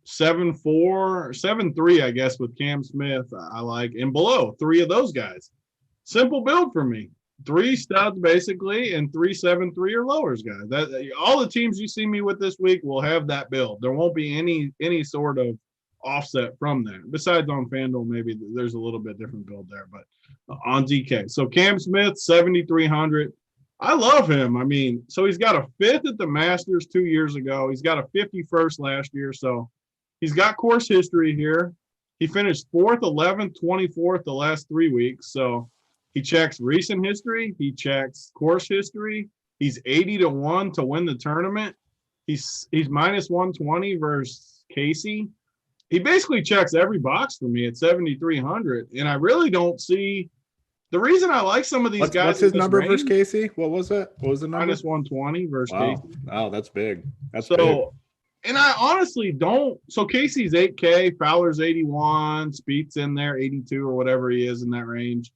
7-4, 7-3, I guess, with Cam Smith. I like, and below 3 of those guys. Simple build for me. 3 studs basically, and 3 7-3 or lowers guys. That all the teams you see me with this week will have that build. There won't be any sort of offset from that. Besides on FanDuel, maybe there's a little bit different build there, but on DK. So Cam Smith 7,300. I love him. I mean, so he's got a 5th at the Masters 2 years ago. He's got a 51st last year, so he's got course history here. He finished 4th, 11th, 24th the last 3 weeks. So he checks recent history. He checks course history. He's 80-1 to win the tournament. He's minus 120 versus Casey. He basically checks every box for me at 7,300. And I really don't see The reason I like some of these guys. What's his number versus Casey? What was that? What was the number? -120 versus Casey. Wow, that's big. That's so big. And I honestly don't. So Casey's 8K, Fowler's 81, Speed's in there 82 or whatever he is in that range.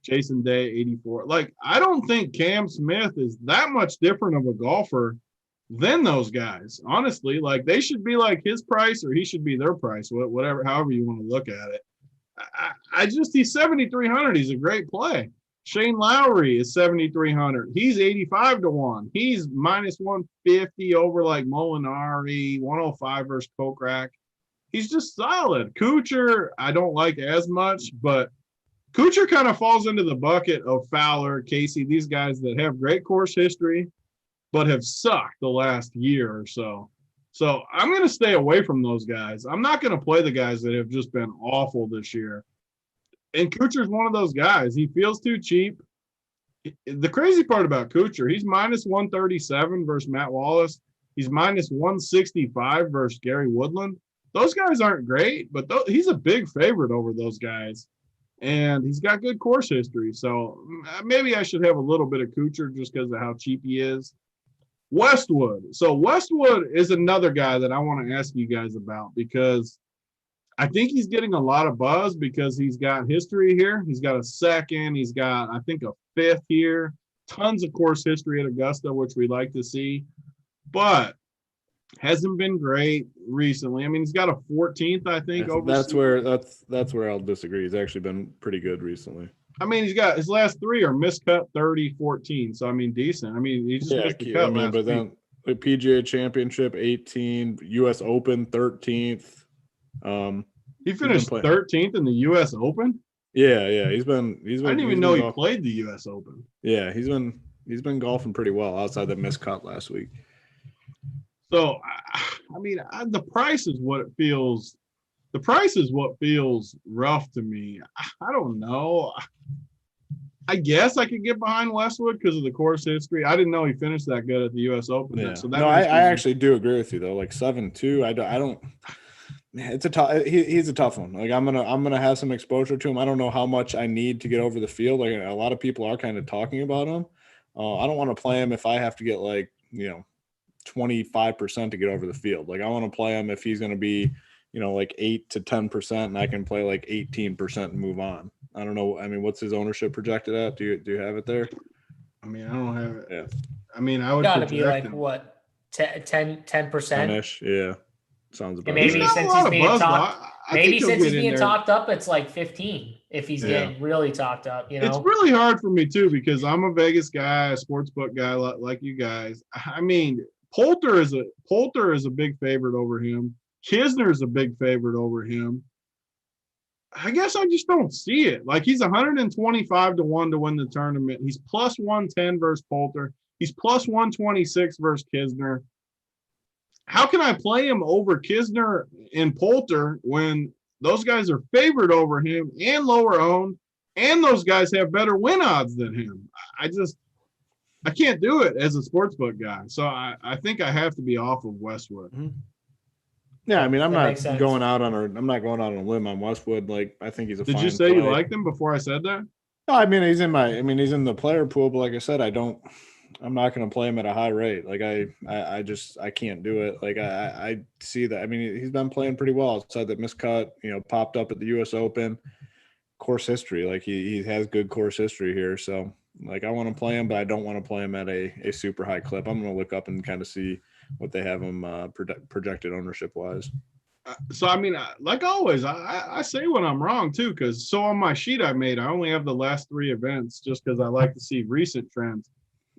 Jason Day 84. Like, I don't think Cam Smith is that much different of a golfer than those guys. Honestly, like they should be like his price or he should be their price, whatever, however you want to look at it. He's 7,300. He's a great play. Shane Lowry is 7,300. He's 85 to 1. He's -150 over like Molinari, 105 versus Kokrak. He's just solid. Kuchar, I don't like as much, but Kuchar kind of falls into the bucket of Fowler, Casey, these guys that have great course history, but have sucked the last year or so. So I'm going to stay away from those guys. I'm not going to play the guys that have just been awful this year. And Kuchar's one of those guys. He feels too cheap. The crazy part about Kuchar, he's -137 versus Matt Wallace. He's -165 versus Gary Woodland. Those guys aren't great, but he's a big favorite over those guys. And he's got good course history. So maybe I should have a little bit of Kuchar just because of how cheap he is. Westwood. So Westwood is another guy that I want to ask you guys about because I think he's getting a lot of buzz because he's got history here. He's got a second. He's got, I think, a fifth here. Tons of course history at Augusta, which we like to see. But hasn't been great recently. I mean, he's got a 14th, I think. That's where I'll disagree. He's actually been pretty good recently. I mean, he's got his last three are miscut 30, 14. So I mean, decent. I mean, he just missed the cut last but then week. the PGA Championship 18, US Open 13th. He finished 13th in the US Open. Yeah. He's been. I didn't even know he played the US Open. Yeah, he's been golfing pretty well outside the miscut last week. So, I mean, the price is what it feels. The price is what feels rough to me. I don't know. I guess I could get behind Westwood because of the course history. I didn't know he finished that good at the U.S. Open. Yeah. So that I actually do agree with you though. Like 7-2, I don't. It's a tough. He's a tough one. Like I'm gonna have some exposure to him. I don't know how much I need to get over the field. Like a lot of people are kind of talking about him. I don't want to play him if I have to get 25% to get over the field. Like I want to play him if he's going to be, 8 to 10%, and I can play 18% and move on. I don't know. I mean, what's his ownership projected at? Do you have it there? I mean, I don't have it. Yeah. I mean, I would gotta be him. what 10%. 10-ish, yeah. Sounds about Maybe right. since he's being talked up, it's 15 if he's getting really talked up. It's really hard for me too because I'm a Vegas guy, a sportsbook guy like you guys. I mean, Poulter is a big favorite over him. Kisner is a big favorite over him. I guess I just don't see it. Like he's 125 to 1 to win the tournament. He's +110 versus Poulter. He's +126 versus Kisner. How can I play him over Kisner and Poulter when those guys are favored over him and lower owned, and those guys have better win odds than him? I can't do it as a sportsbook guy. So I think I have to be off of Westwood. Mm-hmm. Yeah, I mean, I'm not going out on a lim on Westwood. Like I think he's a. Did you say you liked him before I said that? No, I mean he's in the player pool, but like I said, I'm not going to play him at a high rate. Like I can't do it. Like I see that. I mean, he's been playing pretty well outside that miscut, popped up at the US Open. Course history. Like he has good course history here. So like I want to play him, but I don't want to play him at a super high clip. I'm going to look up and kind of see what they have him projected ownership wise. So, I mean, like always, I say when I'm wrong too, because on my sheet I made, I only have the last 3 events just because I like to see recent trends.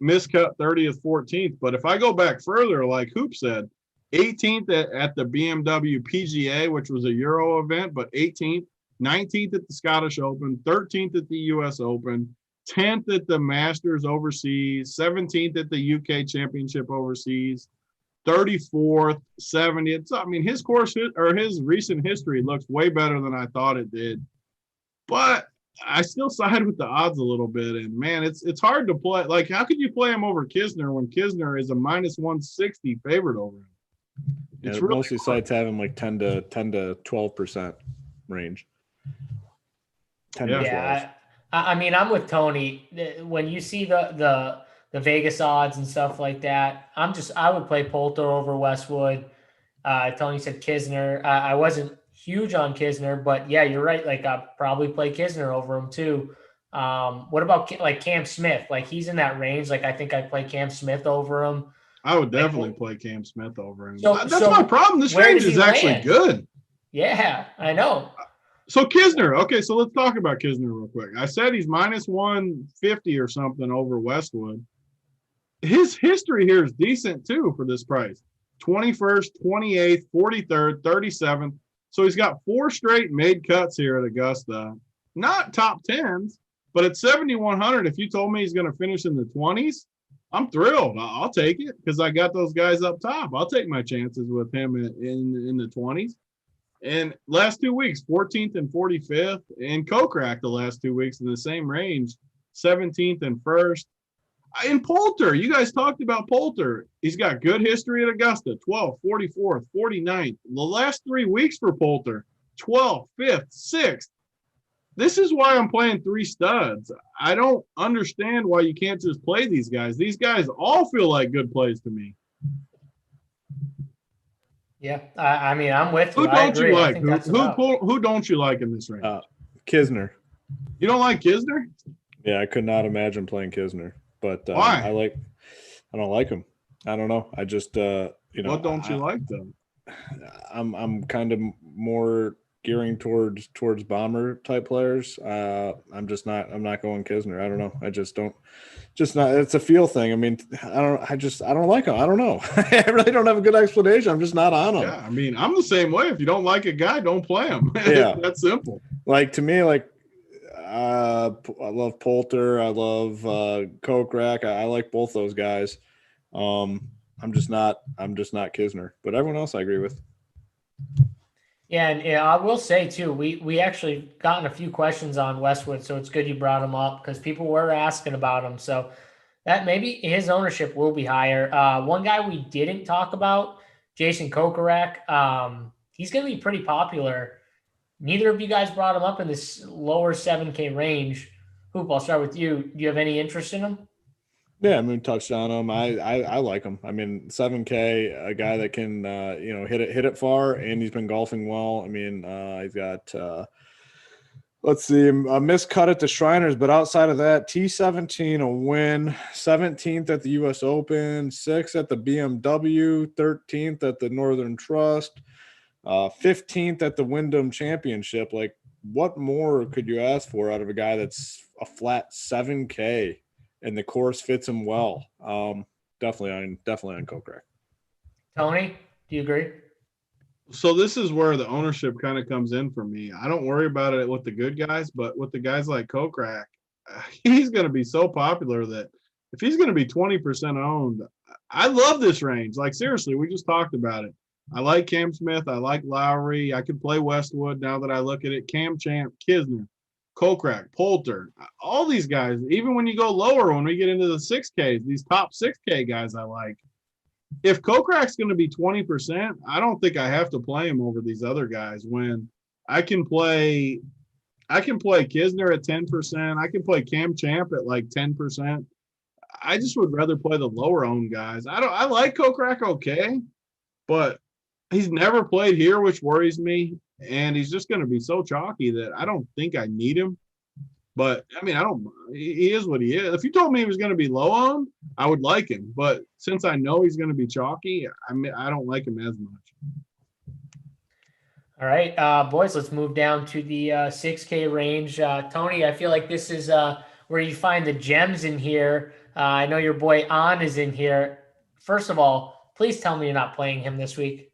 Miscut 30th, 14th. But if I go back further, like Hoop said, 18th at the BMW PGA, which was a Euro event, but 18th, 19th at the Scottish Open, 13th at the US Open, 10th at the Masters overseas, 17th at the UK Championship overseas, 34th, 70th. So, I mean, his his recent history looks way better than I thought it did. But I still side with the odds a little bit. And, man, it's hard to play. Like, how could you play him over Kisner when Kisner is a -160 favorite over him? It's really mostly sites have him 10 to 12% range. 10 to 12. I mean, I'm with Tony. When you see the Vegas odds and stuff like that, I would play Poulter over Westwood. Tony said Kisner. I wasn't huge on Kisner, but yeah, you're right. Like I'd probably play Kisner over him too. What about like Cam Smith? Like he's in that range. Like I think I'd play Cam Smith over him. I would Like, definitely play Cam Smith over him. So That's my problem. This where range does is he actually land? good. Yeah, I know. So Kisner, okay, so let's talk about Kisner real quick. I said he's minus 150 or something over Westwood. His history here is decent too for this price. 21st, 28th, 43rd, 37th. So he's got 4 straight made cuts here at Augusta. Not top 10s, but at 7,100, if you told me he's going to finish in the 20s, I'm thrilled. I'll take it because I got those guys up top. I'll take my chances with him in the 20s. And last 2 weeks, 14th and 45th, and Kokrak the last 2 weeks in the same range, 17th and 1st. In Poulter, you guys talked about Poulter. He's got good history at Augusta, 12th, 44th, 49th. The last 3 weeks for Poulter, 12th, 5th, 6th. This is why I'm playing 3 studs. I don't understand why you can't just play these guys. These guys all feel like good plays to me. Yeah, I mean, I'm with you. Who don't you like? Who don't you like in this range? Kisner. You don't like Kisner? Yeah, I could not imagine playing Kisner. But why? I don't like him. I don't know. I just What don't you like though? I'm kind of more gearing towards bomber type players. I'm not going Kisner. I don't know. I just don't. Just not. It's a feel thing. I mean, I don't like him. I don't know. I really don't have a good explanation. I'm just not on him. Yeah, I mean, I'm the same way. If you don't like a guy, don't play him. Yeah, that's simple. Like to me, like. I love Poulter. I love Kokrak. I like both those guys. I'm just not Kisner, but everyone else I agree with. Yeah, and I will say too, we actually gotten a few questions on Westwood, so it's good you brought him up because people were asking about him. So that maybe his ownership will be higher. One guy we didn't talk about, Jason Kokrak. He's going to be pretty popular. Neither of you guys brought him up in this lower 7K range. Hoop, I'll start with you. Do you have any interest in him? Yeah, I mean, touched on him. I like him. I mean, 7K, a guy that can hit it far, and he's been golfing well. I mean, he's got let's see, a miscut at the Shriners, but outside of that, T17 a win, 17th at the U.S. Open, 6th at the BMW, 13th at the Northern Trust. 15th at the Wyndham Championship. Like, what more could you ask for out of a guy that's a flat 7K and the course fits him well? Definitely on Kokrak. Tony, do you agree? So this is where the ownership kind of comes in for me. I don't worry about it with the good guys, but with the guys like Kokrak, he's going to be so popular that if he's going to be 20% owned, I love this range. Like, seriously, we just talked about it. I like Cam Smith. I like Lowry. I could play Westwood now that I look at it. Cam Champ, Kisner, Kokrak, Poulter, all these guys. Even when you go lower, when we get into the 6Ks, these top 6K guys I like. If Kokrak's going to be 20%, I don't think I have to play him over these other guys when I can play Kisner at 10%. I can play Cam Champ at like 10%. I just would rather play the lower owned guys. I like Kokrak okay, but he's never played here, which worries me. And he's just going to be so chalky that I don't think I need him. But, I mean, he is what he is. If you told me he was going to be low owned, I would like him. But since I know he's going to be chalky, I don't like him as much. All right, boys, let's move down to the 6K range. Tony, I feel like this is where you find the gems in here. I know your boy On is in here. First of all, please tell me you're not playing him this week.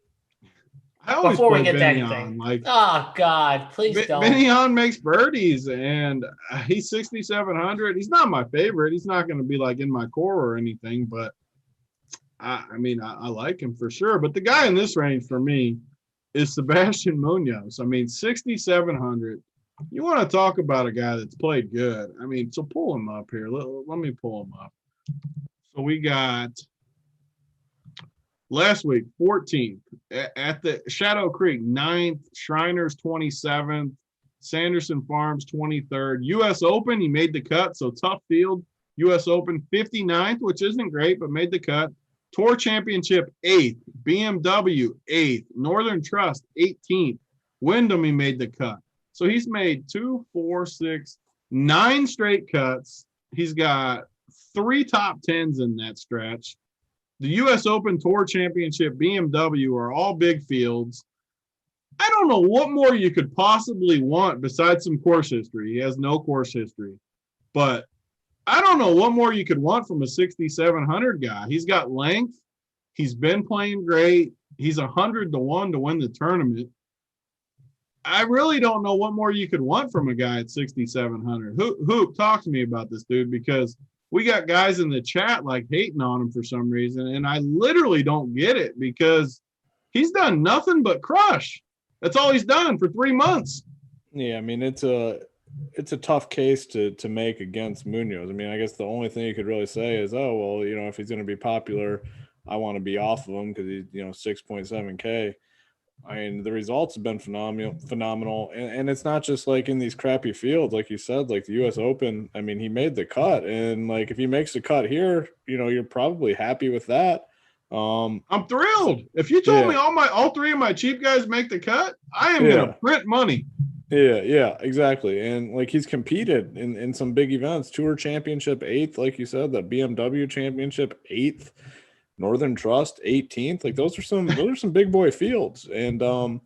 Before we get to anything. Like, oh God, please don't. Mignon makes birdies, and he's 6,700. He's not my favorite. He's not going to be like in my core or anything, but I like him for sure. But the guy in this range for me is Sebastian Munoz. I mean, 6,700. You want to talk about a guy that's played good. I mean, so pull him up here. Let me pull him up. So we got last week, 14th at the Shadow Creek, 9th, Shriners 27th, Sanderson Farms 23rd. U.S. Open, he made the cut, so tough field. U.S. Open 59th, which isn't great, but made the cut. Tour Championship 8th. BMW 8th. Northern Trust 18th. Wyndham, he made the cut. So he's made 2, 4, 6, 9 straight cuts. He's got 3 top 10s in that stretch. The U.S. Open, Tour Championship, BMW are all big fields. I don't know what more you could possibly want besides some course history. He has no course history. But I don't know what more you could want from a 6,700 guy. He's got length. He's been playing great. He's 100-1 to win the tournament. I really don't know what more you could want from a guy at 6,700. Hoop, talk to me about this dude, because we got guys in the chat like hating on him for some reason, and I literally don't get it because he's done nothing but crush. That's all he's done for 3 months. Yeah, I mean, it's a tough case to make against Munoz. I mean, I guess the only thing you could really say is, oh, well, you know, if he's going to be popular, I want to be off of him because he's, you know, 6.7K. I mean, the results have been phenomenal. And it's not just like in these crappy fields, like you said, like the U.S. Open. I mean, he made the cut. And like if he makes the cut here, you know, you're probably happy with that. I'm thrilled. If you told me all 3 of my cheap guys make the cut, I am going to print money. Yeah, exactly. And like he's competed in some big events. Tour Championship 8th, like you said, the BMW Championship 8th, Northern Trust 18th. Like those are some big boy fields, and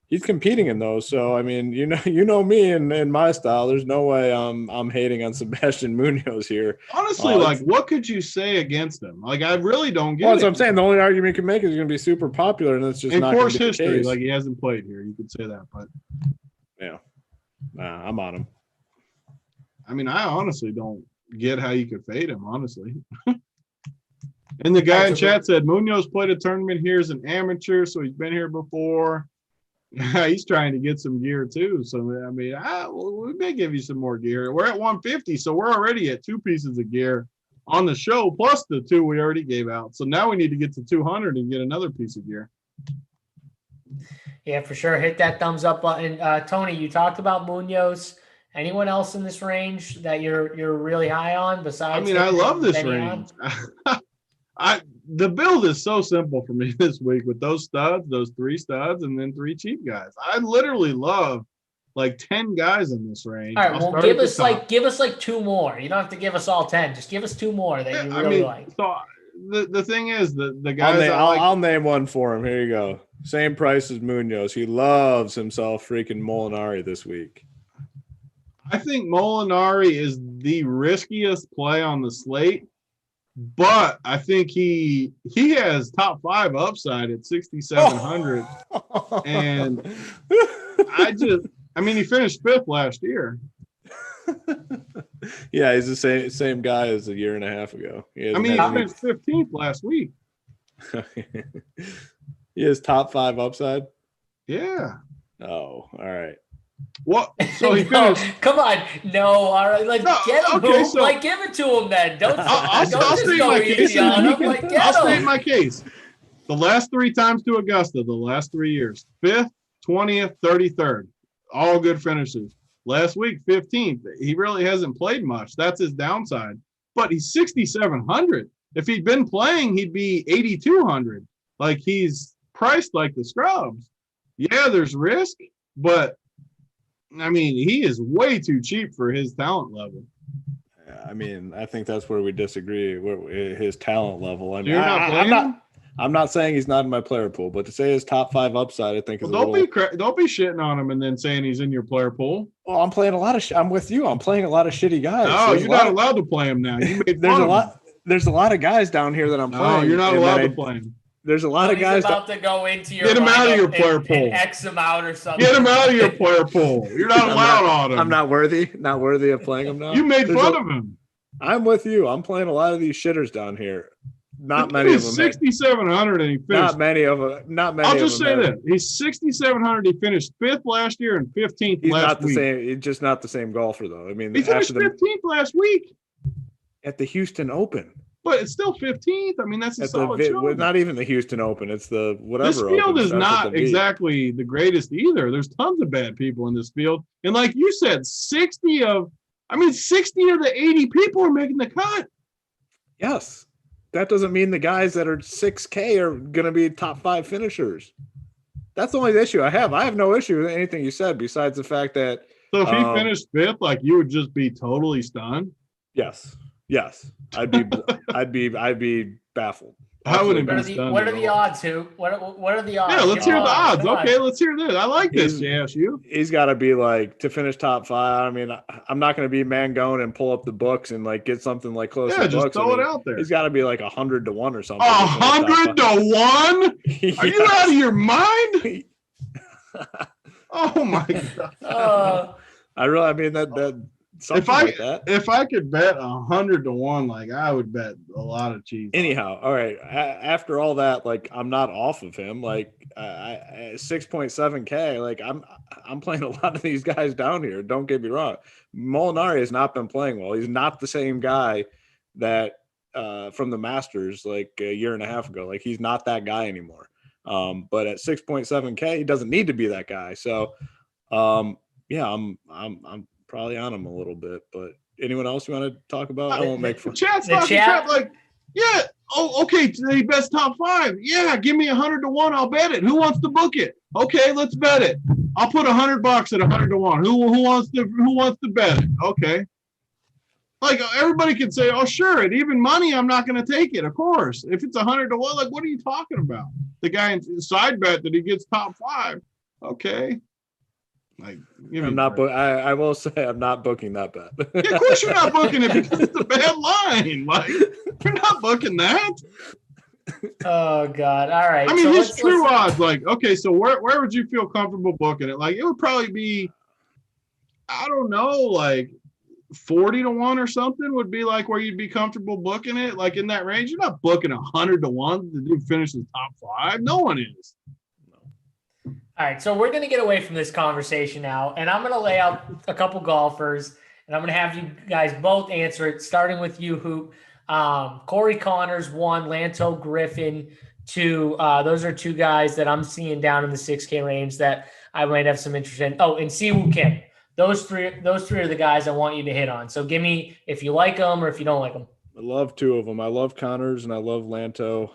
he's competing in those. So I mean, you know me and my style. There's no way I'm hating on Sebastian Munoz here. Honestly, like what could you say against him? Like I really don't get it. That's what I'm saying. The only argument you can make is he's going to be super popular, and it's just in not course gonna be history. the case. Like he hasn't played here. You could say that, but yeah, nah, I'm on him. I mean, I honestly don't get how you could fade him. Honestly. And the guy in chat said Munoz played a tournament here as an amateur, so he's been here before. He's trying to get some gear too. So I mean, we may give you some more gear. We're at 150, so we're already at 2 pieces of gear on the show, plus the 2 we already gave out. So now we need to get to 200 and get another piece of gear. Yeah, for sure. Hit that thumbs up button. Tony, you talked about Munoz. Anyone else in this range that you're really high on besides? I mean, I love this range. The build is so simple for me this week with those studs, those 3 studs, and then 3 cheap guys. I literally love like 10 guys in this range. All right, well, give us like 2 more. You don't have to give us all 10. Just give us 2 more that you really like. So the thing is, the guys I'll name one for him. Here you go. Same price as Munoz. He loves himself freaking Molinari this week. I think Molinari is the riskiest play on the slate. But I think he has top 5 upside at 6,700. And I mean, he finished 5th last year. Yeah, he's the same guy as a year and a half ago. He finished 15th last week. He has top 5 upside? Yeah. Oh, all right. What? So he finished. Come on, no. All right, get him. Okay, so, give it to him then. I'll state my case. I'll state my case. The last 3 times to Augusta, the last 3 years, 5th, 20th, 33rd, all good finishes. Last week, 15th. He really hasn't played much. That's his downside. But he's 6,700. If he'd been playing, he'd be 8,200. Like he's priced like the scrubs. Yeah, there's risk, but. I mean, he is way too cheap for his talent level. I mean, I think that's where we disagree. His talent level. I mean, I'm not saying he's not in my player pool, but to say his top 5 upside, I think is don't be shitting on him and then saying he's in your player pool. Well, I'm playing a lot of. I'm with you. I'm playing a lot of shitty guys. Oh, you're not allowed to play him now. You made There's a lot of guys down here that I'm playing. Oh, you're not allowed to play him. There's a lot of guys about to go into your get him out of your player pool. X him out or something. Get him out of your player pool. You're not allowed on him. I'm not worthy of playing him now. You made fun of him. I'm with you. I'm playing a lot of these shitters down here. Not many of them. 6,700 and he finished. Not many of them. I'll just say that he's 6,700. He finished 5th last year and 15th last week. He's just not the same golfer though. I mean, he finished 15th last week at the Houston Open. but it's still 15th. I mean, that's a At solid showing. not even the Houston Open. It's the whatever. This field Open is starts not with the V. exactly the greatest either. There's tons of bad people in this field. And like you said, 60 of the 80 people are making the cut. Yes. That doesn't mean the guys that are 6K are going to be top 5 finishers. That's the only issue I have. I have no issue with anything you said besides the fact that. So if he finished 5th, like you would just be totally stunned. Yes. I'd be baffled. I wouldn't What be are the, stunned. what are the odds, Hoop? What are the odds? Yeah, let's hear the odds. Come Okay, on. let's hear this. I like this, JSU. He's got to be like to finish top 5. I mean, I'm not going to be Mangone and pull up the books and like get something like close to Yeah, the just books. throw it out there. He's got to be like 100 to 1 or something. 100 to 1? Are you out of your mind? Oh my god! I mean that. If I could bet 100 to 1, like I would bet a lot of cheese. Anyhow, all right. After all that, like I'm not off of him. Like 6.7K. Like I'm playing a lot of these guys down here. Don't get me wrong. Molinari has not been playing well. He's not the same guy that from the Masters like a year and a half ago. Like he's not that guy anymore. But at 6.7K, he doesn't need to be that guy. So, yeah, I'm probably on him a little bit. But anyone else you want to talk about? I won't make fun. Chat's like, yeah. Oh, okay. Today best top 5. Yeah, give me 100 to 1. I'll bet it. Who wants to book it? Okay, let's bet it. I'll put $100 at 100 to 1. Who wants to bet it? Okay. Like everybody can say, oh sure, at even money, I'm not going to take it. Of course, if it's 100 to 1, like what are you talking about? The guy in side bet that he gets top 5. Okay. Like, I will say I'm not booking that bet. Yeah, of course you're not booking it because it's a bad line. Like you're not booking that. Oh God! All right. I mean, his true odds. Like, okay, so where would you feel comfortable booking it? Like, it would probably be, I don't know, like 40 to 1 or something would be like where you'd be comfortable booking it. Like in that range, you're not booking 100 to 1 to do finish the top 5. No one is. All right, so we're going to get away from this conversation now, and I'm going to lay out a couple golfers, and I'm going to have you guys both answer it, starting with you, Hoop. Corey Connors, 1, Lanto Griffin, 2. Those are 2 guys that I'm seeing down in the 6K range that I might have some interest in. Oh, and Siwoo Kim. Those three are the guys I want you to hit on. So give me if you like them or if you don't like them. I love 2 of them. I love Connors and I love Lanto.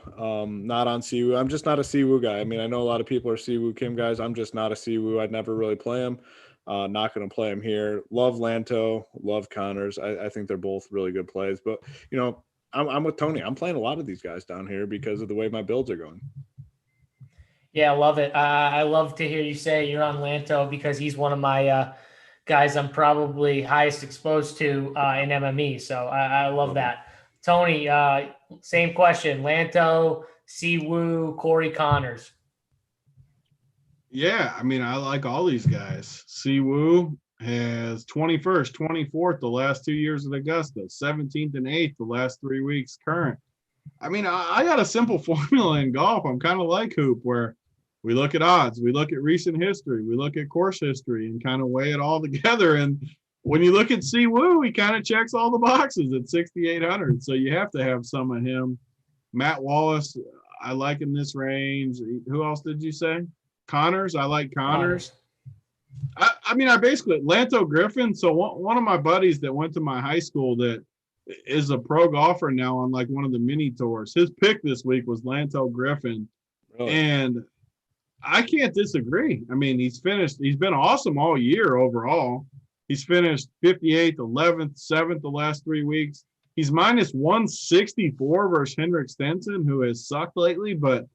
Not on Siwoo. I'm just not a Siwoo guy. I mean, I know a lot of people are Siwoo Kim guys. I'm just not a Siwoo. I'd never really play him. Not going to play him here. Love Lanto. Love Connors. I think they're both really good plays. But, you know, I'm with Tony. I'm playing a lot of these guys down here because of the way my builds are going. Yeah, I love it. I love to hear you say you're on Lanto because he's one of my guys I'm probably highest exposed to in MME. So I love that. Tony, same question. Lanto, Siwoo, Corey Connors. Yeah, I mean, I like all these guys. Siwoo has 21st, 24th the last 2 years at Augusta, 17th and 8th the last 3 weeks current. I mean, I got a simple formula in golf. I'm kind of like Hoop, where we look at odds, we look at recent history, we look at course history and kind of weigh it all together. And when you look at Siwoo, he kind of checks all the boxes at 6,800. So you have to have some of him. Matt Wallace, I like in this range. Who else did you say? Connors. I like Connors. I mean, I basically Lanto Griffin. So one of my buddies that went to my high school that is a pro golfer now on like one of the mini tours. His pick this week was Lanto Griffin. Really? And I can't disagree. I mean, he's been awesome all year overall. He's finished 58th, 11th, 7th the last 3 weeks. He's minus 164 versus Henrik Stenson, who has sucked lately, but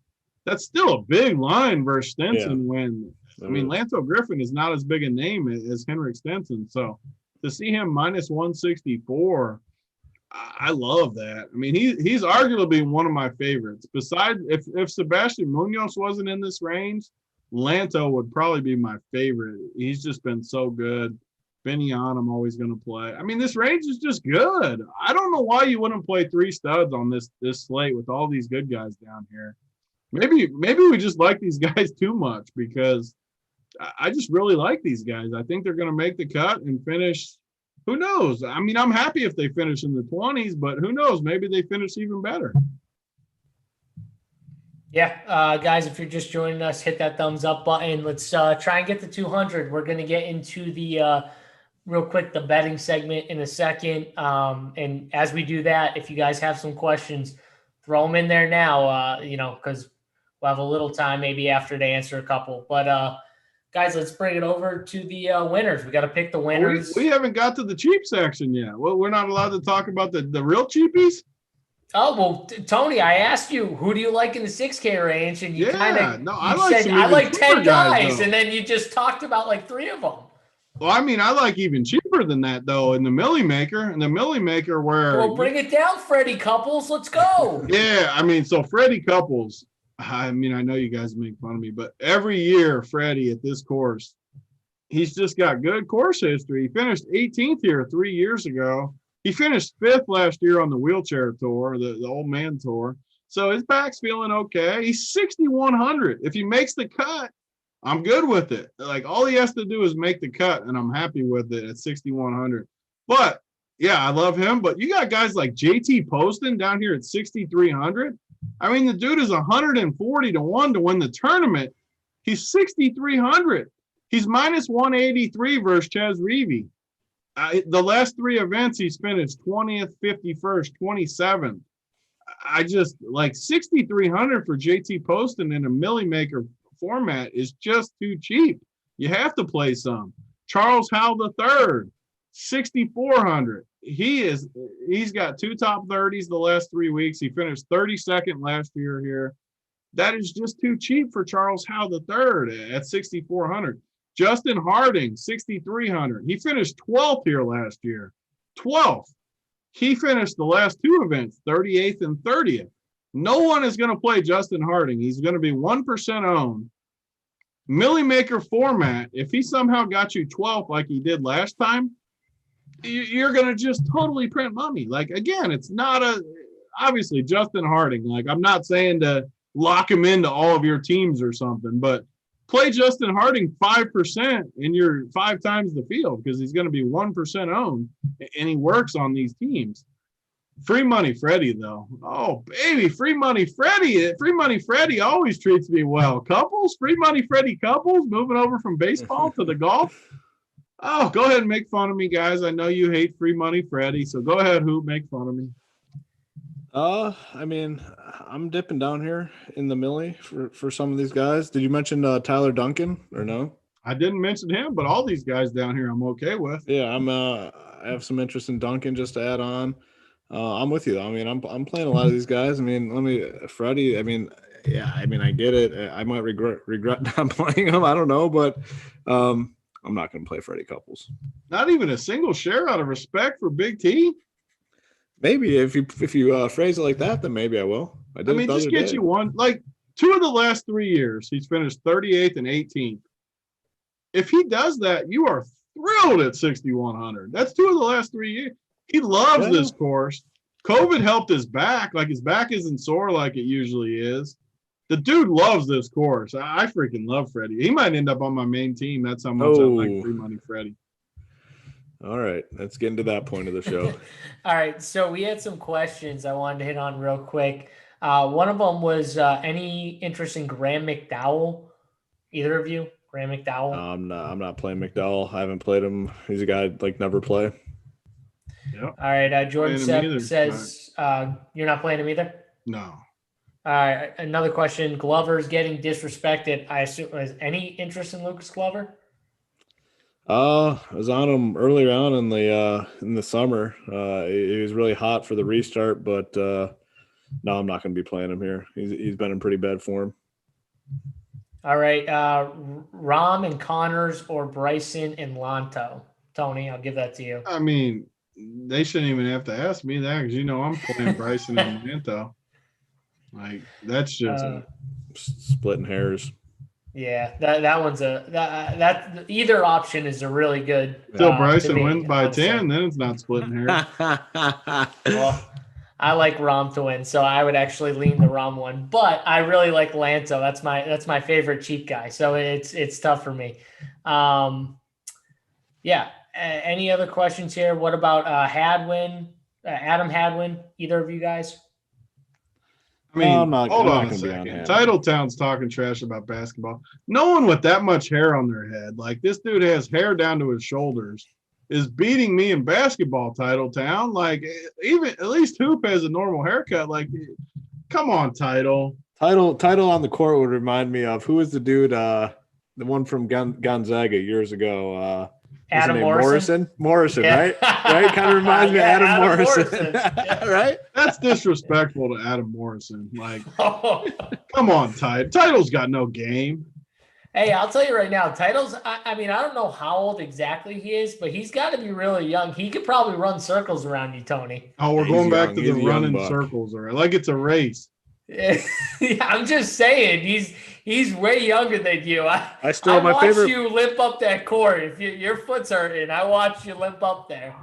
that's still a big line versus Stenson when, I mean, Lanto Griffin is not as big a name as Henrik Stenson. So to see him minus 164, I love that. I mean, he's arguably one of my favorites. Besides, if Sebastian Munoz wasn't in this range, Lanto would probably be my favorite. He's just been so good. Benny on, I'm always going to play. I mean, this range is just good. I don't know why you wouldn't play 3 studs on this slate with all these good guys down here. Maybe we just like these guys too much because I just really like these guys. I think they're going to make the cut and finish. who knows? I mean, I'm happy if they finish in the 20s, but who knows? Maybe they finish even better. Yeah, guys, if you're just joining us, hit that thumbs up button. Let's try and get to 200. We're going to get into the real quick the betting segment in a second. And as we do that, if you guys have some questions, throw them in there now, because we'll have a little time maybe after to answer a couple. But guys, let's bring it over to the winners. We got to pick the winners. We haven't got to the cheap section yet. Well, we're not allowed to talk about the real cheapies? Oh, well, Tony, I asked you, who do you like in the 6K range? And you said, I like 10 guys. And then you just talked about like 3 of them. Well, I mean, I like even cheaper than that, though, in the Millie Maker. Where. Well, bring it down, Freddie Couples. Let's go. Yeah, I mean, so Freddie Couples, I mean, I know you guys make fun of me, but every year, Freddie at this course, he's just got good course history. He finished 18th here 3 years ago. He finished 5th last year on the wheelchair tour, the old man tour. So his back's feeling okay. He's 6,100. If he makes the cut, I'm good with it. Like, all he has to do is make the cut, and I'm happy with it at 6,100. But, yeah, I love him. But you got guys like JT Poston down here at 6,300. I mean, the dude is 140 to 1 to win the tournament. He's 6,300. He's minus 183 versus Chaz Reavie. The last 3 events, he's finished 20th, 51st, 27th. I just like 6,300 for JT Poston in a Millie Maker format is just too cheap. You have to play some. Charles Howell III, 6,400. He's got 2 top 30s the last 3 weeks. He finished 32nd last year here. That is just too cheap for Charles Howell III at 6,400. Justin Harding, 6,300. He finished 12th here last year. 12th. He finished the last 2 events, 38th and 30th. No one is going to play Justin Harding. He's going to be 1% owned. Millie Maker format, if he somehow got you 12th like he did last time, you're going to just totally print money. Like, again, it's not obviously Justin Harding. Like, I'm not saying to lock him into all of your teams or something, but play Justin Harding 5% and you're 5 times the field because he's going to be 1% owned and he works on these teams. Free Money Freddie, though. Oh, baby, Free Money Freddie. Free Money Freddie always treats me well. Couples, Free Money Freddie Couples, moving over from baseball to the golf. Oh, go ahead and make fun of me, guys. I know you hate Free Money Freddie, so go ahead, Hoop, make fun of me. I mean, I'm dipping down here in the Millie for some of these guys. Did you mention Tyler Duncan or no? I didn't mention him, but all these guys down here I'm okay with. Yeah, I have some interest in Duncan just to add on. I'm with you. I mean, I'm playing a lot of these guys. I mean, Freddie. I mean, yeah. I mean, I get it. I might regret not playing him. I don't know, but I'm not going to play Freddie Couples. Not even a single share out of respect for Big T. Maybe if you phrase it like that, then maybe I will. I mean, just get you one. Like 2 of the last 3 years, he's finished 38th and 18th. If he does that, you are thrilled at 6,100. That's 2 of the last 3 years. He loves this course. COVID helped his back. Like, his back isn't sore like it usually is. The dude loves this course. I freaking love Freddie. He might end up on my main team. That's how much I like Free Money Freddie. All right, let's get into that point of the show. All right, so we had some questions I wanted to hit on real quick. One of them was any interest in Graham McDowell? Either of you, Graham McDowell? I'm not playing McDowell. I haven't played him. He's a guy I'd like never play. Yep. All right, Jordan says you're not playing him either? No. All right, another question. Glover's getting disrespected. I assume is any interest in Lucas Glover? I was on him earlier on in the summer. He was really hot for the restart, but no, I'm not going to be playing him here. He's been in pretty bad form. All right, Rahm and Connors or Bryson and Lanto. Tony, I'll give that to you. I mean, they shouldn't even have to ask me that because I'm playing Bryson and Lanto. Like, that's just splitting hairs. Yeah, that one's that either option is a really good. Until Bryson wins by 10, then it's not splitting hairs. Well, I like Rahm to win, so I would actually lean the Rahm one. But I really like Lanto. That's my favorite cheap guy. So it's tough for me. Yeah. Any other questions here? What about Hadwin, Adam Hadwin? Either of you guys? I mean, I'm not hold on a gonna be on second. him. Titletown's talking trash about basketball. No one with that much hair on their head, like this dude has hair down to his shoulders, is beating me in basketball. Titletown, like even at least Hoop has a normal haircut. Like, come on, Title. Title on the court would remind me of who was the dude, the one from Gonzaga years ago. Adam Morrison. Morrison, Yeah. right? Right? Kind of reminds me of Adam Morrison. Yeah. Right? That's disrespectful to Adam Morrison. Like, come on, Title's got no game. Hey, I'll tell you right now, Title's, I mean, I don't know how old exactly he is, but he's got to be really young. He could probably run circles around you, Tony. Oh, we're He's going back young. to He's the a young running buck. circles, or like it's a race. I'm just saying, he's way younger than you. I still I my watched favorite you limp up that court. If your foot's hurting, I watched you limp up there.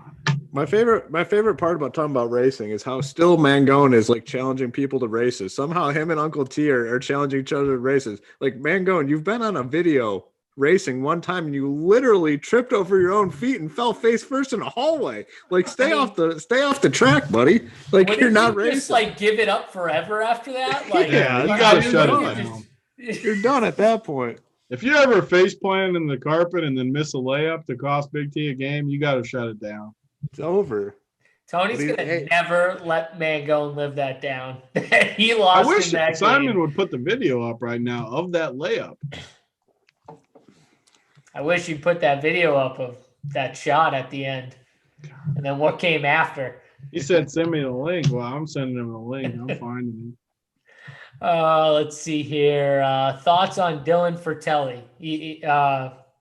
my favorite part about talking about racing is how still Mangone is like challenging people to races. Somehow him and Uncle T are challenging each other to races. Like, Mangone, you've been on a video racing one time and you literally tripped over your own feet and fell face first in a hallway. Like, stay off the track, buddy. Like, you're not racing. Just like give it up forever after that. Like, Yeah, you like, gotta you're shut it done. down. You're done at that point. If you ever face plant in the carpet and then miss a layup to cost Big T a game, you got to shut it down. It's over. Tony's gonna never let Mangone live that down. He I lost wish in that Simon game. would put the video up right now of that layup. I wish you put that video up of that shot at the end, and then what came after. He said, "Send me the link." Well, I'm sending him the link. I'm finding him. Let's see here. Thoughts on Dylan Fratelli?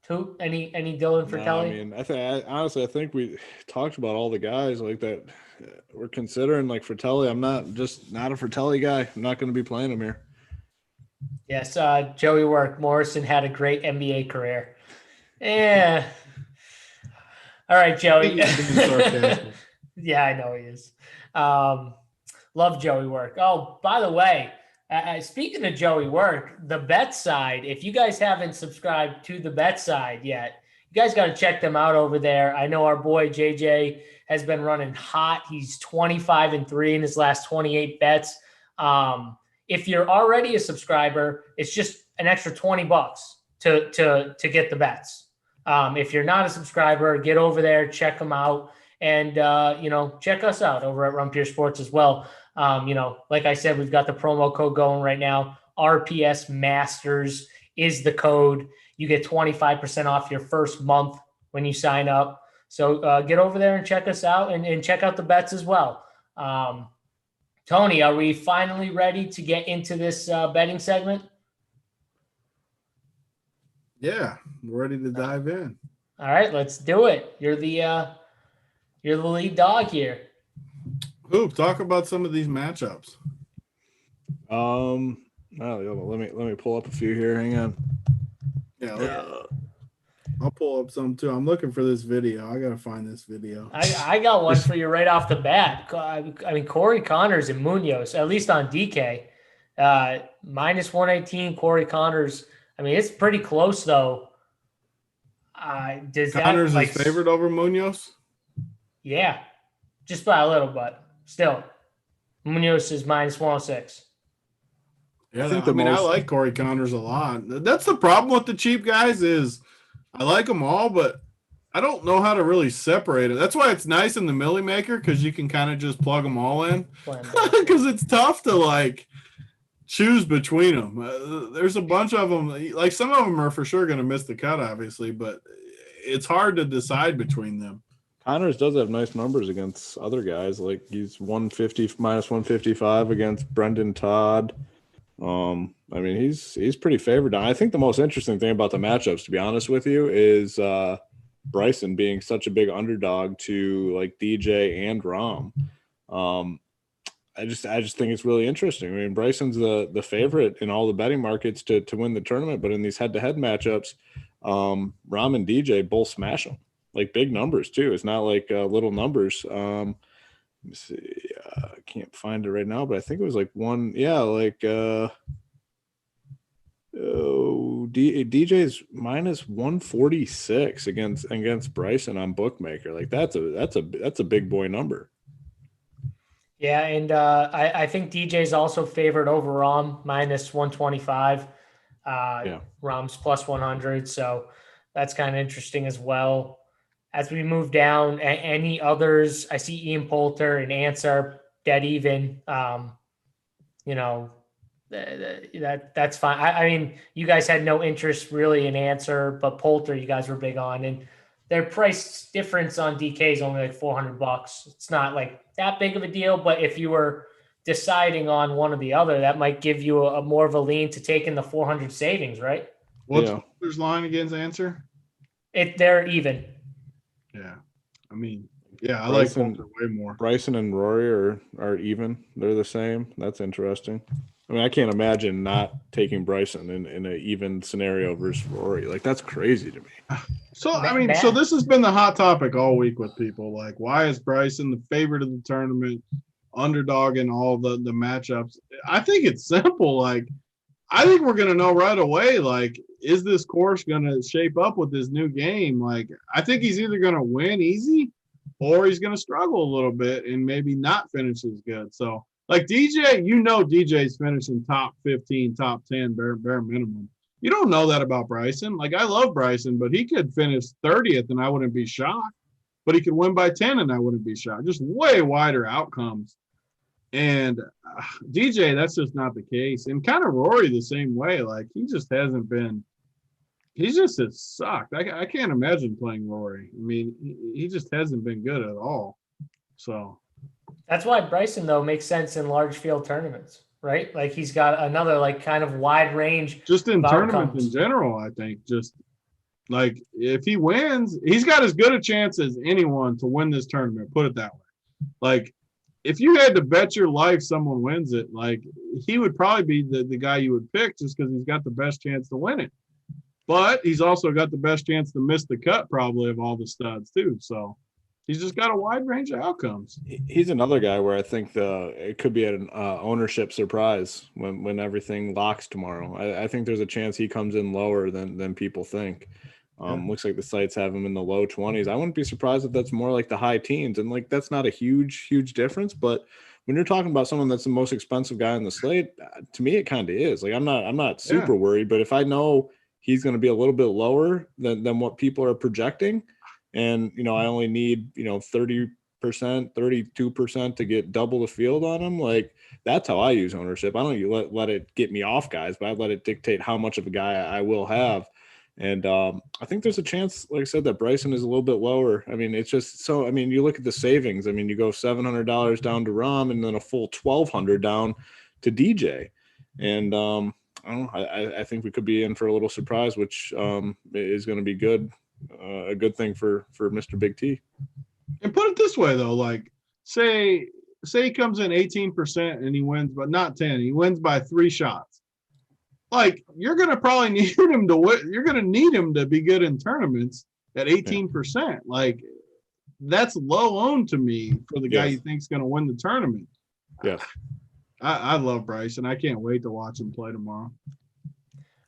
Who? Any Dylan Fratelli? No, I mean, I think we talked about all the guys like that. We're considering like Fratelli. I'm not a Fratelli guy. I'm not going to be playing him here. Yes, Joey Work. Morrison had a great NBA career. Yeah. All right, Joey. Yeah, I know he is. Love Joey Work. Oh, by the way, speaking of Joey Work, the Bet Side, if you guys haven't subscribed to the Bet Side yet, you guys got to check them out over there. I know our boy JJ has been running hot. He's 25-3 in his last 28 bets. If you're already a subscriber, it's just an extra $20 to get the bets. If you're not a subscriber, get over there, check them out, and check us out over at Rumpier Sports as well. Like I said, we've got the promo code going right now. RPS Masters is the code. You get 25% off your first month when you sign up. So get over there and check us out and check out the bets as well. Tony, are we finally ready to get into this betting segment? Yeah, we're ready to dive in. All right, let's do it. You're the lead dog here. Hoop, talk about some of these matchups. Let me pull up a few here. Hang on. Yeah, I'll pull up some too. I'm looking for this video. I gotta find this video. I got one for you right off the bat. I mean, Corey Connors and Munoz, at least on DK, minus 118. Corey Connors. I mean, it's pretty close though. Connors is favored over Munoz? Yeah, just by a little, but still, Munoz is minus 106. Yeah, I like Corey Connors a lot. That's the problem with the cheap guys is I like them all, but I don't know how to really separate it. That's why it's nice in the Millie Maker because you can kind of just plug them all in because it's tough to like choose between them. There's a bunch of them. Like some of them are for sure going to miss the cut, obviously, but it's hard to decide between them. Connors does have nice numbers against other guys. Like he's 150 minus 155 against Brendan Todd. I mean, he's pretty favored. I think the most interesting thing about the matchups, to be honest with you, is Bryson being such a big underdog to like DJ and Rom. I just think it's really interesting. I mean, Bryson's the favorite in all the betting markets to win the tournament, but in these head-to-head matchups, Rom and DJ both smash them, like big numbers too. It's not like little numbers. Let me see. I can't find it right now, but I think it was like one. Yeah, like Oh, DJ's minus 146 against Bryson on bookmaker. Like that's a big boy number. Yeah, and I think DJ's also favored over Rom minus 125. Yeah. Rom's plus 100, so that's kind of interesting as well. As we move down, any others? I see Ian Poulter and Answer dead even. You know, that's fine. I mean, you guys had no interest really in Answer, but Poulter you guys were big on, and their price difference on DK is only like $400. It's not like that big of a deal, but if you were deciding on one or the other, that might give you a more of a lean to taking the 400 savings, right? What's Poulter's line against Answer? They're even. Yeah, I mean, yeah, I Bryson, like Poulter way more. Bryson and Rory are even. They're the same. That's interesting. I mean, I can't imagine not taking Bryson in an even scenario versus Rory. Like that's crazy to me. So I mean, so this has been the hot topic all week with people. Like, why is Bryson the favorite of the tournament, underdog in all the matchups? I think it's simple. Like, I think we're gonna know right away. Like, is this course gonna shape up with this new game? Like, I think he's either gonna win easy, or he's gonna struggle a little bit and maybe not finish as good. So, like DJ, DJ's finishing top 15, top 10, bare minimum. You don't know that about Bryson. Like, I love Bryson, but he could finish 30th and I wouldn't be shocked. But he could win by 10 and I wouldn't be shocked. Just way wider outcomes. And DJ, that's just not the case. And kind of Rory the same way. Like, he just hasn't been – he just has sucked. I can't imagine playing Rory. I mean, he just hasn't been good at all. So – that's why Bryson, though, makes sense in large field tournaments, right? Like he's got another like kind of wide range. Just in tournaments in general, I think. Just like if he wins, he's got as good a chance as anyone to win this tournament, put it that way. Like if you had to bet your life someone wins it, like he would probably be the guy you would pick just because he's got the best chance to win it. But he's also got the best chance to miss the cut probably of all the studs too. So he's just got a wide range of outcomes. He's another guy where I think it could be an ownership surprise when everything locks tomorrow. I think there's a chance he comes in lower than people think. Looks like the sites have him in the low 20s. I wouldn't be surprised if that's more like the high teens. And like that's not a huge difference. But when you're talking about someone that's the most expensive guy on the slate, to me it kind of is. Like I'm not super worried. But if I know he's going to be a little bit lower than what people are projecting, and, I only need, 30%, 32% to get double the field on him. Like that's how I use ownership. I don't let it get me off guys, but I let it dictate how much of a guy I will have. And I think there's a chance, like I said, that Bryson is a little bit lower. I mean, it's just so, you look at the savings. I mean, you go $700 down to Rom and then a full $1,200 down to DJ. And I don't know, I think we could be in for a little surprise, which is going to be good. A good thing for Mr. Big T. And put it this way though, like say he comes in 18% and he wins, but not 10. He wins by 3 shots. Like you're gonna probably need him to win. You're gonna need him to be good in tournaments at 18%. Like that's low owned to me for the guy you think's gonna win the tournament. Yeah, I love Bryson. I can't wait to watch him play tomorrow.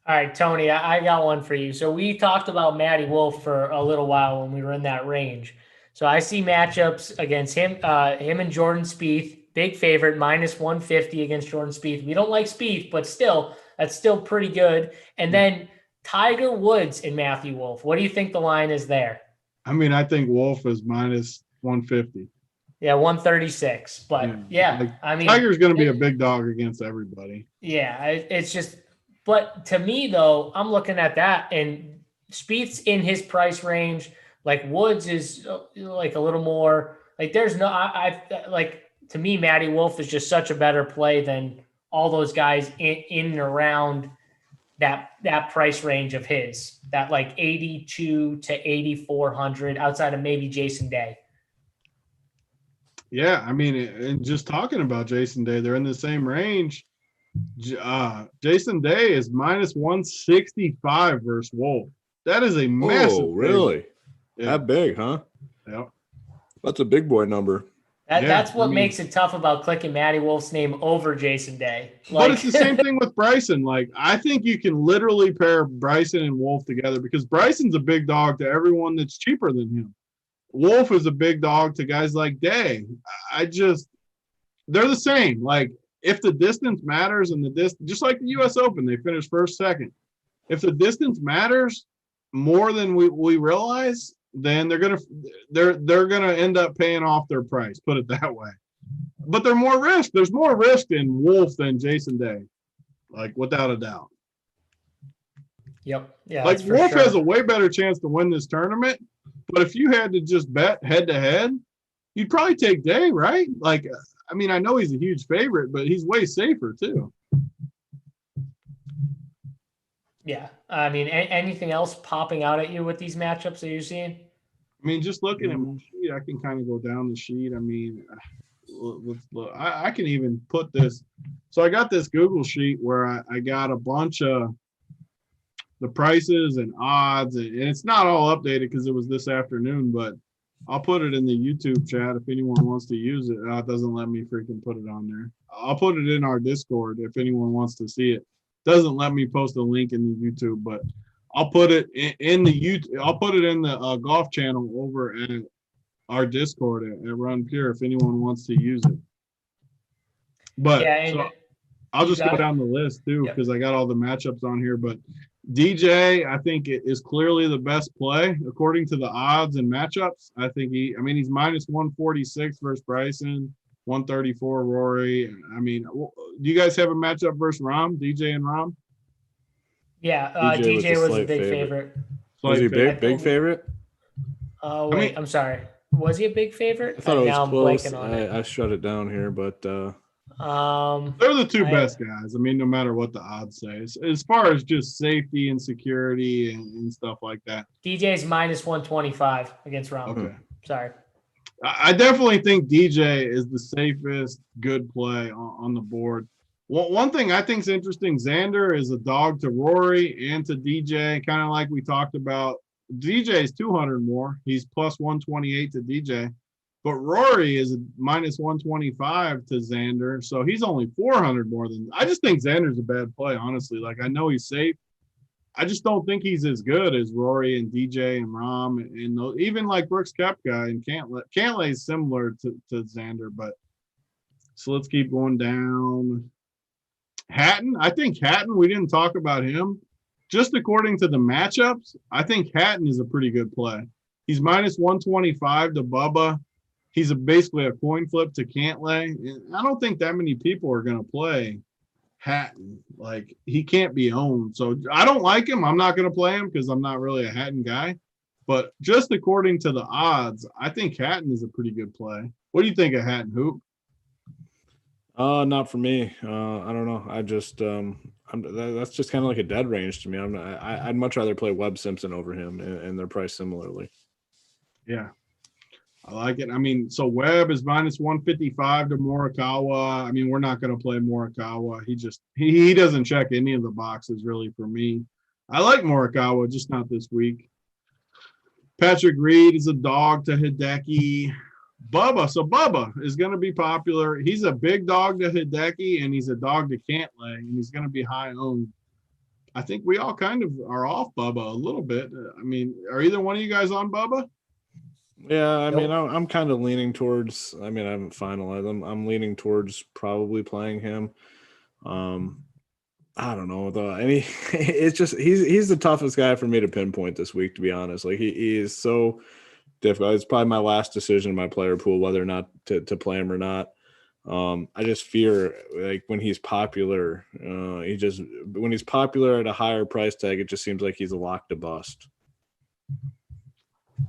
All right, Tony, I got one for you. So we talked about Maddie Wolf for a little while when we were in that range. So I see matchups against him and Jordan Spieth, big favorite, minus 150 against Jordan Spieth. We don't like Spieth, but still, that's still pretty good. And then Tiger Woods and Matthew Wolf. What do you think the line is there? I mean, I think Wolf is minus 150. Yeah, 136. But Tiger's going to be a big dog against everybody. Yeah, it's just. But to me, though, I'm looking at that, and Spieth's in his price range. Like Woods is like a little more. Like there's no. To me, Maddie Wolf is just such a better play than all those guys in and around that price range of his. That like 82 to 8,400 outside of maybe Jason Day. Yeah, I mean, and just talking about Jason Day, they're in the same range. Jason Day is minus 165 versus Wolf. That is a massive. Oh, really? Yeah. That big, huh? Yeah. That's a big boy number. That's what makes it tough about clicking Maddie Wolf's name over Jason Day. But it's the same thing with Bryson. Like, I think you can literally pair Bryson and Wolf together because Bryson's a big dog to everyone that's cheaper than him. Wolf is a big dog to guys like Day. They're the same. Like, if the distance matters and just like the U.S. Open, they finished first, second. If the distance matters more than we realize, then they're gonna end up paying off their price. Put it that way. But there's more risk in Wolf than Jason Day, like without a doubt. Yep. Yeah. Like Wolf has a way better chance to win this tournament. But if you had to just bet head to head, you'd probably take Day, right? Like, I mean, I know he's a huge favorite, but he's way safer too. Yeah. I mean, anything else popping out at you with these matchups that you're seeing? I mean, just looking at my sheet, I can kind of go down the sheet. I mean, let's look. I can even put this. So I got this Google sheet where I got a bunch of the prices and odds, and it's not all updated because it was this afternoon, but I'll put it in the YouTube chat if anyone wants to use it. It doesn't let me freaking put it on there. I'll put it in our Discord if anyone wants to see it. Doesn't let me post a link in the YouTube, but I'll put it in the YouTube. I'll put it in the golf channel over at our Discord at Run Pure if anyone wants to use it. But so I'll just go down the list too because I got all the matchups on here. But DJ, I think is clearly the best play according to the odds and matchups. I think he's minus 146 versus Bryson, 134 Rory. I mean, do you guys have a matchup versus Rahm, DJ and Rahm? Yeah, DJ was a big favorite. Was he a big favorite? Oh, wait, I'm sorry. Was he a big favorite? I thought it was close. I shut it down here, but they're the two best guys. I mean, no matter what the odds say, as far as just safety and security and stuff like that. DJ's minus 125 against Rahm. Okay, sorry. I definitely think DJ is the safest good play on the board. One thing I think is interesting, Xander is a dog to Rory and to DJ, kind of like we talked about. DJ is 200 more. He's plus 128 to DJ. But Rory is minus 125 to Xander. So he's only 400 more than – I just think Xander's a bad play, honestly. Like, I know he's safe. I just don't think he's as good as Rory and DJ and Rahm and even like Brooks Koepka and Cantlay. Cantlay is similar to Xander, but – so let's keep going down. Hatton, I think Hatton, we didn't talk about him. Just according to the matchups, I think Hatton is a pretty good play. He's minus 125 to Bubba. He's basically a coin flip to Cantlay. I don't think that many people are going to play Hatton. Like, he can't be owned. So I don't like him. I'm not going to play him because I'm not really a Hatton guy. But just according to the odds, I think Hatton is a pretty good play. What do you think of Hatton, Hoop? Not for me. I don't know. I just that's just kind of like a dead range to me. I'd much rather play Webb Simpson over him, and they're priced similarly. Yeah, I like it. I mean, so Webb is minus 155 to Morikawa. I mean, we're not going to play Morikawa. He doesn't check any of the boxes really for me. I like Morikawa, just not this week. Patrick Reed is a dog to Hideki. Bubba. So Bubba is going to be popular. He's a big dog to Hideki, and he's a dog to Cantlay, and he's going to be high owned. I think we all kind of are off Bubba a little bit. I mean, are either one of you guys on Bubba? Yeah, I mean, I'm kind of leaning towards. I mean, I haven't finalized. I'm leaning towards probably playing him. I don't know though. I mean, it's just he's the toughest guy for me to pinpoint this week, to be honest. Like he is so difficult. It's probably my last decision in my player pool whether or not to play him or not. I just fear like when he's popular, when he's popular at a higher price tag, it just seems like he's a lock to bust.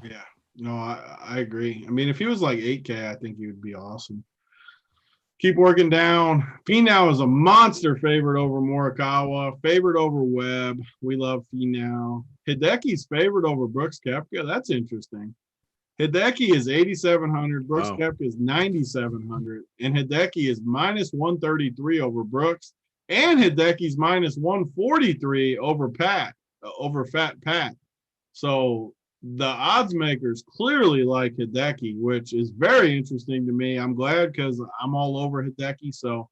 Yeah, no, I agree. I mean, if he was like 8K, I think he would be awesome. Keep working down. Finau is a monster favorite over Morikawa, favorite over Webb. We love Finau. Hideki's favorite over Brooks Koepka. That's interesting. Hideki is 8,700. Brooks Koepka is 9,700. And Hideki is minus 133 over Brooks. And Hideki's minus 143 over Fat Pat. So The odds makers clearly like Hideki, which is very interesting to me. I'm glad because I'm all over Hideki, so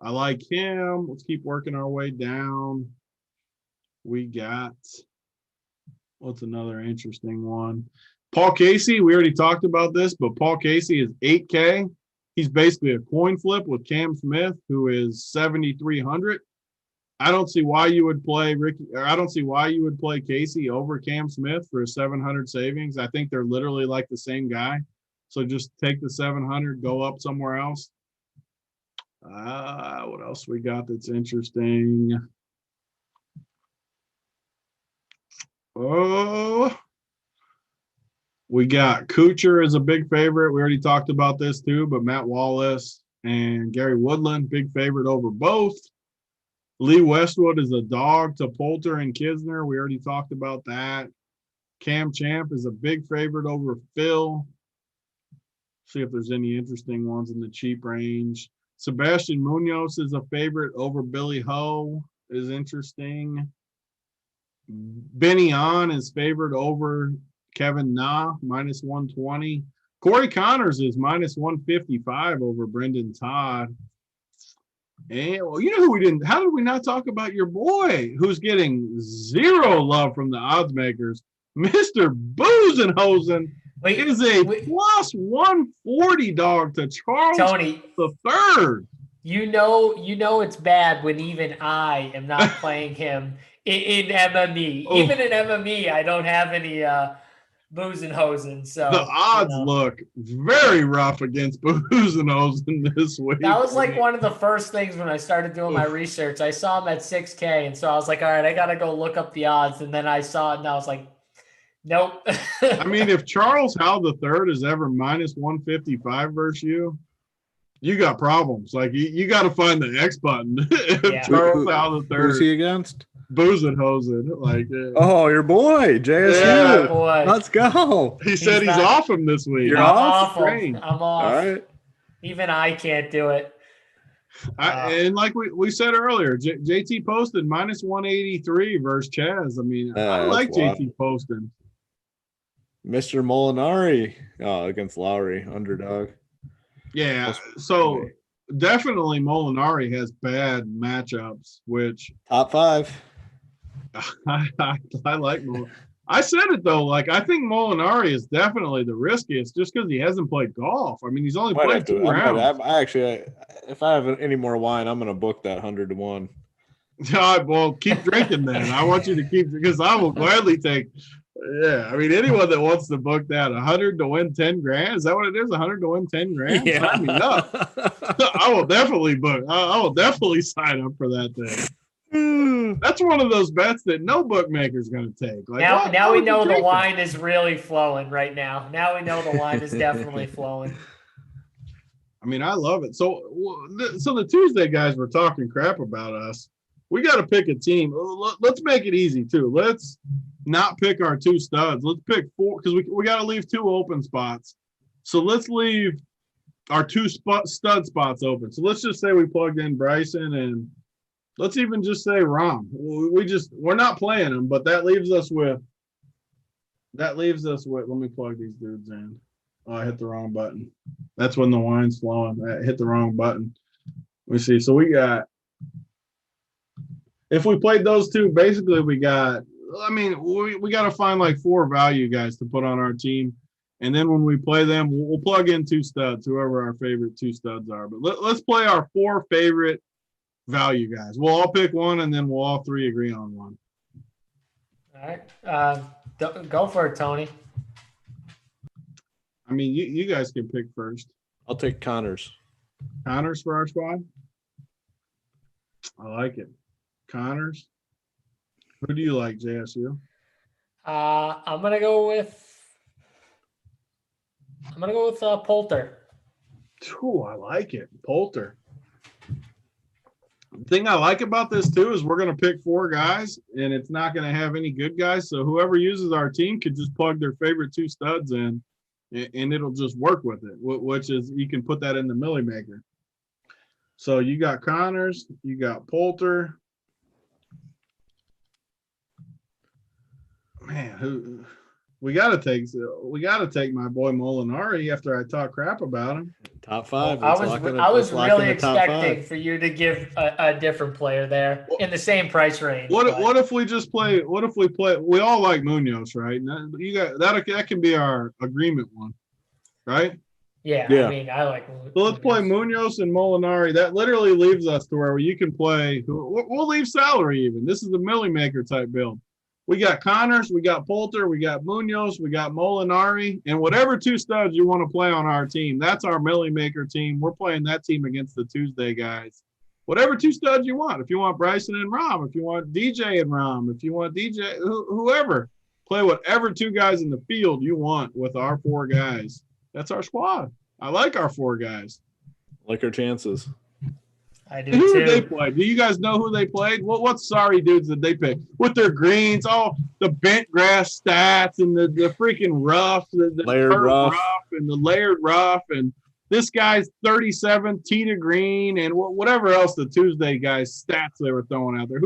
I like him. Let's keep working our way down. We got, what's another interesting one? Paul Casey, we already talked about this, but Paul Casey is 8K. He's basically a coin flip with Cam Smith, who is 7,300. I don't see why you would play Casey over Cam Smith for a 700 savings. I think they're literally like the same guy. So just take the 700, go up somewhere else. What else we got that's interesting? Oh, we got Kuchar is a big favorite. We already talked about this too, but Matt Wallace and Gary Woodland, big favorite over both. Lee Westwood is a dog to Poulter and Kisner. We already talked about that. Cam Champ is a big favorite over Phil. See if there's any interesting ones in the cheap range. Sebastian Munoz is a favorite over Billy Ho, is interesting. Benny On is favored over Kevin Na, minus 120. Corey Connors is minus 155 over Brendan Todd. And well, you know who we didn't, how did we not talk about your boy who's getting zero love from the odds makers? Mr. Buzenhosen is a plus 140 dog to Charles Tony, the third. You know it's bad when even I am not playing him in MME. Oh. Even in MME, I don't have any Buzenhosen. So the odds look very rough against Buzenhosen this week. That was like one of the first things when I started doing my research. I saw him at 6K, and so I was like, all right, I got to go look up the odds. And then I saw it, and I was like, nope. I mean, if Charles Howell the third is ever minus 155 versus you got problems. Like you got to find the X button. Yeah. Charles Howell the third. Who's he against? Buzenhosen. Like, oh, your boy, JSU. Yeah, boy. Let's go. He said he's off him this week. You're off? Strange. I'm off. All right. Even I can't do it. And like we said earlier, JT posted minus 183 versus Chaz. I mean, I like JT posting. Mr. Molinari against Lowry, underdog. Yeah, so definitely Molinari has bad matchups, which top 5. I like Molinari. I said it though, like I think Molinari is definitely the riskiest just because he hasn't played golf. I mean, he's only played 2 rounds. I actually, if I have any more wine, I'm going to book that 100 to 1. All right, well, keep drinking then. I want you to keep, because I will gladly take. Yeah, I mean, anyone that wants to book that 100 to win 10 grand, is that what it is? 100 to win 10 grand? Yeah. Sign me up. I will definitely book. I will definitely sign up for that thing. That's one of those bets that no bookmaker is going to take. Like, now we know the line is really flowing right now. Now we know the line is definitely flowing. I mean, I love it. So the Tuesday guys were talking crap about us. We got to pick a team. Let's make it easy too. Let's not pick our 2 studs. Let's pick 4 because we got to leave 2 open spots. So let's leave our 2 stud spots open. So let's just say we plugged in Bryson and let's even just say Rom. We're not playing them, but that leaves us with. Let me plug these dudes in. Oh, I hit the wrong button. That's when the wine's flowing. I hit the wrong button. Let me see. So we got. If we played those 2, basically we got. I mean, we got to find like 4 value guys to put on our team, and then when we play them, we'll plug in 2 studs, whoever our favorite 2 studs are. But let's play our 4 favorite value guys. We'll all pick one, and then we'll all 3 agree on one. All right, go for it, Tony. I mean, you guys can pick first. I'll take Connors. Connors for our squad. I like it. Connors. Who do you like, JSU? I'm gonna go with Poulter. Ooh, I like it. Poulter. The thing I like about this too is we're gonna pick 4 guys, and it's not gonna have any good guys. So whoever uses our team could just plug their favorite 2 studs in, and it'll just work with it. Which is you can put that in the Millie Maker. So you got Connors, you got Poulter. Man, We gotta take my boy Molinari after I talk crap about him. Top five. I was really expecting for you to give a different player there in the same price range. What if we just play? What if we play? We all like Munoz, right? You got that can be our agreement one, right? Yeah. I mean, I like. So let's play Munoz and Molinari. That literally leaves us to where you can play. We'll leave salary even. This is a Millie Maker type build. We got Connors, we got Poulter, we got Munoz, we got Molinari, and whatever two studs you want to play on our team, that's our Millie Maker team. We're playing that team against the Tuesday guys. Whatever two studs you want. If you want Bryson and Rom, if you want DJ and Rom, if you want DJ, whoever, play whatever two guys in the field you want with our four guys. That's our squad. I like our four guys. Like our chances. I do who too. Did they play? Do you guys know who they played? What sorry dudes did they pick with their greens? Oh, the bent grass stats and the freaking rough, the layered rough and the layered rough, and this guy's 37 tee to green and whatever else the Tuesday guys stats they were throwing out there.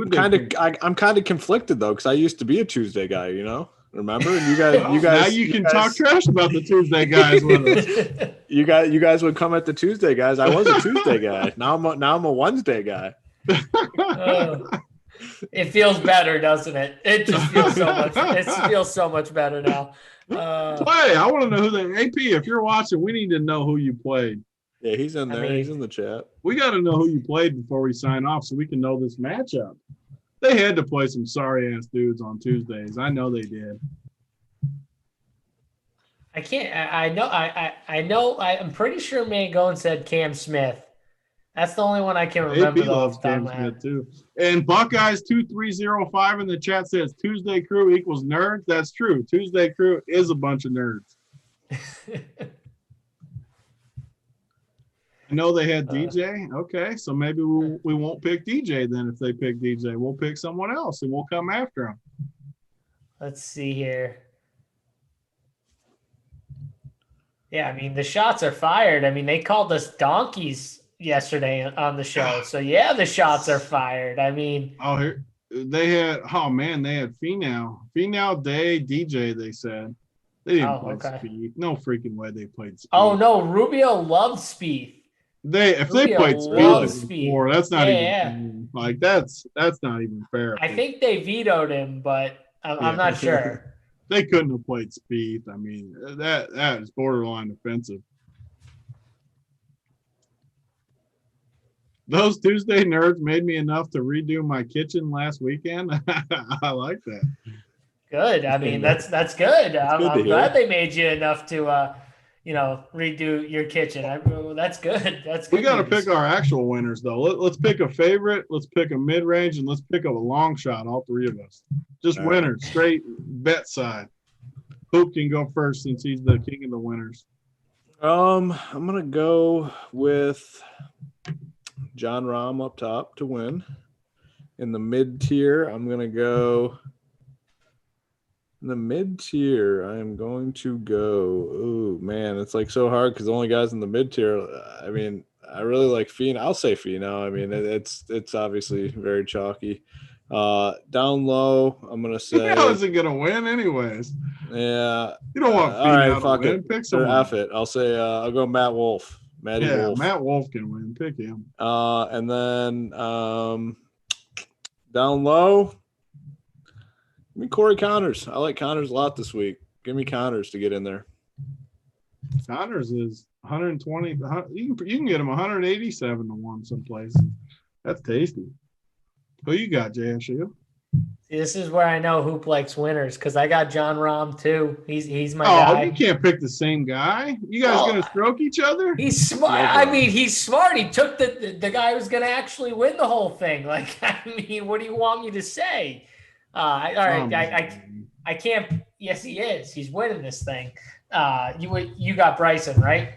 I'm kind of conflicted though because I used to be a Tuesday guy, you know. Remember, you guys. Now you can talk trash about the Tuesday guys with us. You guys would come at the Tuesday guys. I was a Tuesday guy. Now I'm a Wednesday guy. It feels better, doesn't it? It just feels so much. It feels so much better now. Play. I want to know who they. AP, if you're watching, we need to know who you played. Yeah, he's in there. He's in the chat. We got to know who you played before we sign off, so we can know this matchup. They had to play some sorry-ass dudes on Tuesdays. I know they did. I can't. I know. I'm pretty sure Mangone said Cam Smith. That's the only one I can remember. AP loves Cam Smith too. And Buckeyes 2305 in the chat says Tuesday crew equals nerds. That's true. Tuesday crew is a bunch of nerds. I know they had DJ. Okay, so maybe we won't pick DJ then. If they pick DJ, we'll pick someone else and we'll come after him. Let's see here. Yeah, I mean, the shots are fired. I mean, they called us donkeys yesterday on the show. So, yeah, the shots are fired. I mean. They had Finau. Finau, Day, DJ, they said. They didn't play Speed. No freaking way they played Speed. Oh, no, Rubio loved Speed. If they played Speed before, that's not even like that's not even fair. I think they vetoed him, but I'm not sure. They couldn't have played Speed. I mean, that is borderline offensive. Those Tuesday nerds made me enough to redo my kitchen last weekend. I like that. Good. I mean, that's good. I'm glad they made you enough to redo your kitchen. That's good. That's good. We got to pick our actual winners, though. Let's pick a favorite. Let's pick a mid-range, and let's pick a long shot, all three of us. Just winners, straight bet side. Hoop can go first since he's the king of the winners. I'm going to go with John Rahm up top to win. In the mid-tier, I'm going to go – in the mid-tier, I am going to go. Oh man, it's like so hard because the only guys in the mid-tier. I mean, I really like Finau. I'll say Finau. I mean, it's obviously very chalky. Down low, I'm gonna say. Finau isn't gonna win anyways. Yeah. You don't want Finau to win. Pick someone. F it. I'll say I'll go Matt Wolf. Maddie Wolf. Matt Wolf can win. Pick him. And then down low. Give me Corey Connors. I like Connors a lot this week. Give me Connors to get in there. Connors is 120. You can get him 187 to 1 some places. That's tasty. Who you got, JSU? This is where I know Hoop likes winners because I got John Rahm too. He's my guy. Oh, you can't pick the same guy. You guys gonna stroke each other? He's smart. I mean, he's smart. He took the guy who's gonna actually win the whole thing. Like, I mean, what do you want me to say? All right, I can't. Yes, he is. He's winning this thing. You got Bryson, right?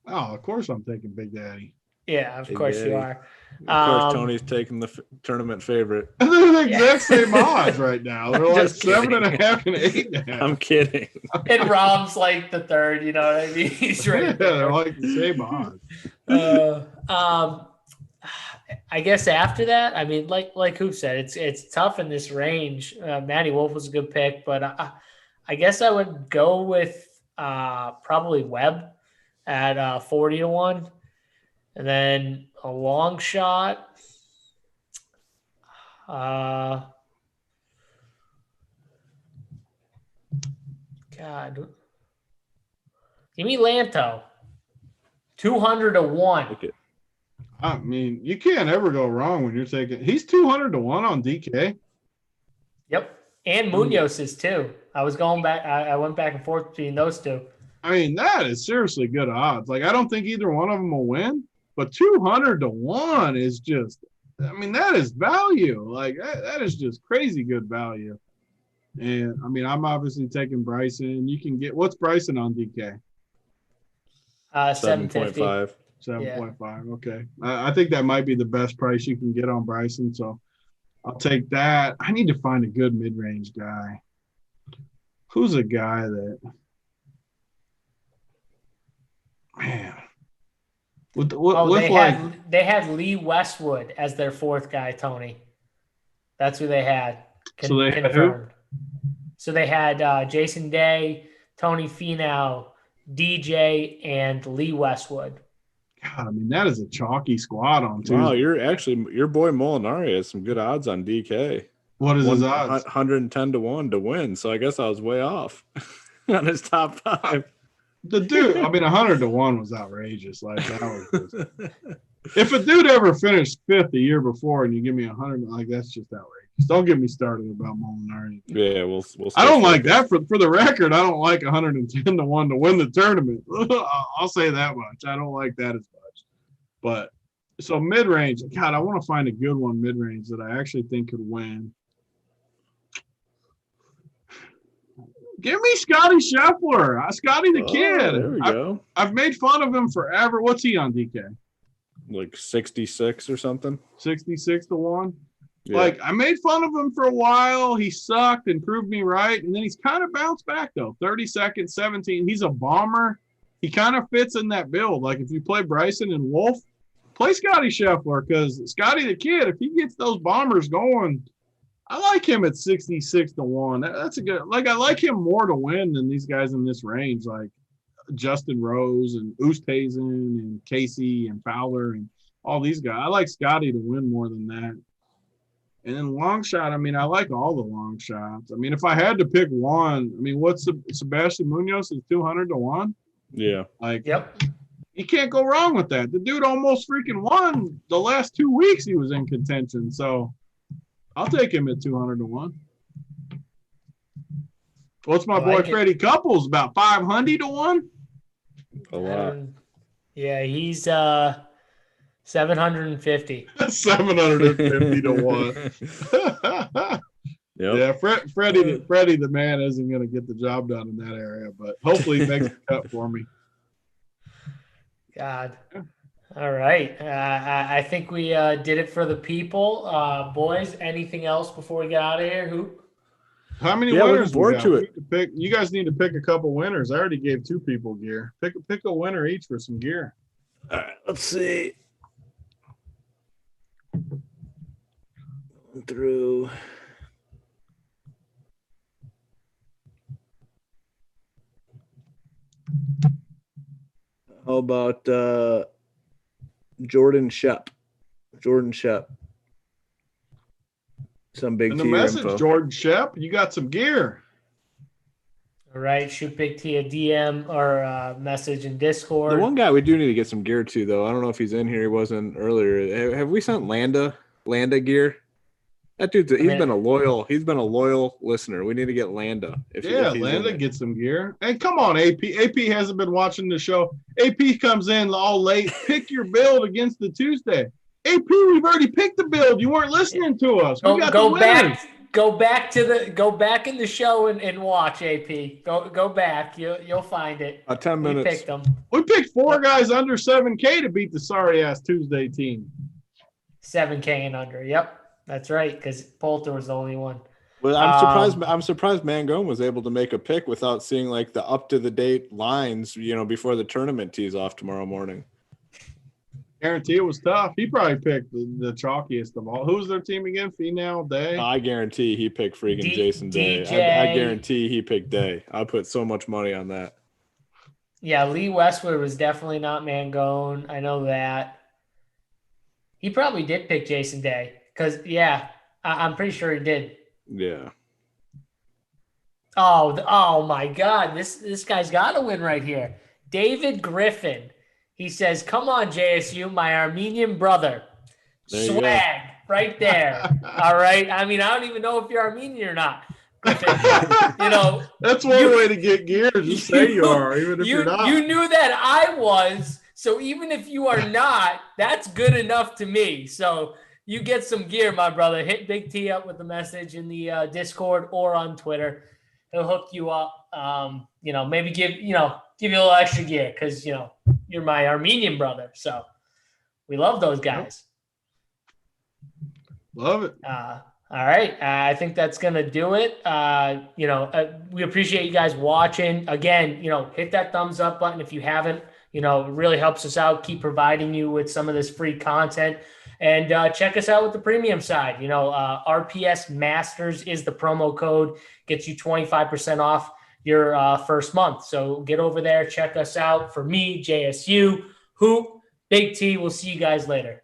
Oh, of course I'm taking Big Daddy. Yeah, of course you are. Of course, Tony's taking the tournament favorite. They're the exact same odds right now. They're like 7.5 and 8.5. I'm kidding. And Rom's like the third. You know what I mean? He's right. Yeah, they're like the same odds. I guess after that, I mean, like Hoop said, it's tough in this range. Maddie Wolf was a good pick, but I guess I would go with probably Webb at 40-1. And then a long shot. God. Give me Lanto. 200-1. Okay. I mean, you can't ever go wrong when you're taking. He's 200-1 on DK. Yep. And Munoz is too. I was going back. I went back and forth between those two. I mean, that is seriously good odds. Like, I don't think either one of them will win, but 200-1 is just, I mean, that is value. Like, that is just crazy good value. And, I mean, I'm obviously taking Bryson. You can get, what's Bryson on DK? 7.5. 7.5. Okay. I think that might be the best price you can get on Bryson. So I'll take that. I need to find a good mid-range guy. Who's a guy that, man. They had Lee Westwood as their fourth guy, Tony. That's who they had. So they had who? So they had Jason Day, Tony Finau, DJ, and Lee Westwood. God, I mean, that is a chalky squad on Tuesday. Wow, your boy Molinari has some good odds on DK. What is his odds? 110-1 to win. So I guess I was way off on his top 5. The dude, I mean, 100-1 was outrageous. Like, that was just, if a dude ever finished 5th the year before and you give me 100, like, that's just outrageous. Don't get me started about Molinari. Yeah, we'll I don't like that. For the record, I don't like 110-1 to win the tournament. I'll say that much. I don't like that as much. But so mid-range, God, I want to find a good one mid-range that I actually think could win. Give me Scotty Scheffler. Scotty the kid. There we go. I've made fun of him forever. What's he on DK? Like 66 or something. 66-1. Yeah. Like, I made fun of him for a while. He sucked and proved me right. And then he's kind of bounced back, though. 32nd, 17. He's a bomber. He kind of fits in that build. Like, if you play Bryson and Wolf, play Scotty Scheffler, because Scotty the kid, if he gets those bombers going, I like him at 66-1. That's a good – like, I like him more to win than these guys in this range, like Justin Rose and Oosthuizen and Casey and Fowler and all these guys. I like Scotty to win more than that. And then long shot, I mean, I like all the long shots. I mean, if I had to pick one, I mean, what's Sebastian Munoz is 200-1? Yeah. Like, yep. You can't go wrong with that. The dude almost freaking won the last 2 weeks he was in contention. So I'll take him at 200-1. What's my boy Freddie Couples, about 500-1? A lot. Yeah, he's 750. 750-1. Yep. Yeah, Freddie the man isn't going to get the job done in that area, but hopefully he makes a cut for me. God. All right. I think we did it for the people. Boys, anything else before we get out of here? Who? How many winners? Forward to it. You guys need to pick a couple winners. I already gave 2 people gear. Pick a winner each for some gear. All right, let's see. Through. How about Jordan Shep? Some big in the T message, info. Jordan Shep, you got some gear. All right, shoot Big T a DM or a message in Discord. The one guy we do need to get some gear to, though. I don't know if he's in here. He wasn't earlier. Have we sent Landa gear? That dude's he's been a loyal listener. We need to get Landa. Landa get some gear. Hey, come on, AP. AP hasn't been watching the show. AP comes in all late. Pick your build against the Tuesday. AP, we've already picked the build. You weren't listening to us. We got the winners. Go back in the show and watch, AP. Go back. You'll find it. 10 minutes. We picked them. We picked 4 guys under 7K to beat the sorry ass Tuesday team. 7K and under. Yep, that's right. Because Poulter was the only one. Well, I'm surprised Mangone was able to make a pick without seeing like the up to the date lines, before the tournament tees off tomorrow morning. Guarantee it was tough. He probably picked the chalkiest of all. Who's their team again? Finau, Day? I guarantee he picked freaking Jason Day. DJ. I guarantee he picked Day. I put so much money on that. Yeah, Lee Westwood was definitely not Mangone. I know that. He probably did pick Jason Day because, yeah, I'm pretty sure he did. Yeah. Oh my God. This guy's got to win right here. David Griffin. He says, come on, JSU, my Armenian brother. There you Swag right there. All right. I mean, I don't even know if you're Armenian or not. Griffin, that's one way to get gear. Just say you are, even if you're not. You knew that I was. So even if you are not, that's good enough to me. So you get some gear, my brother. Hit Big T up with the message in the Discord or on Twitter. He'll hook you up. Maybe give you a little extra gear because you're my Armenian brother. So we love those guys. Love it. All right. I think that's going to do it. We appreciate you guys watching. Again, hit that thumbs up button if you haven't. It really helps us out. Keep providing you with some of this free content. And check us out with the premium side. RPS Masters is the promo code. Gets you 25% off your first month. So get over there. Check us out. For me, JSU, Hoop, Big T. We'll see you guys later.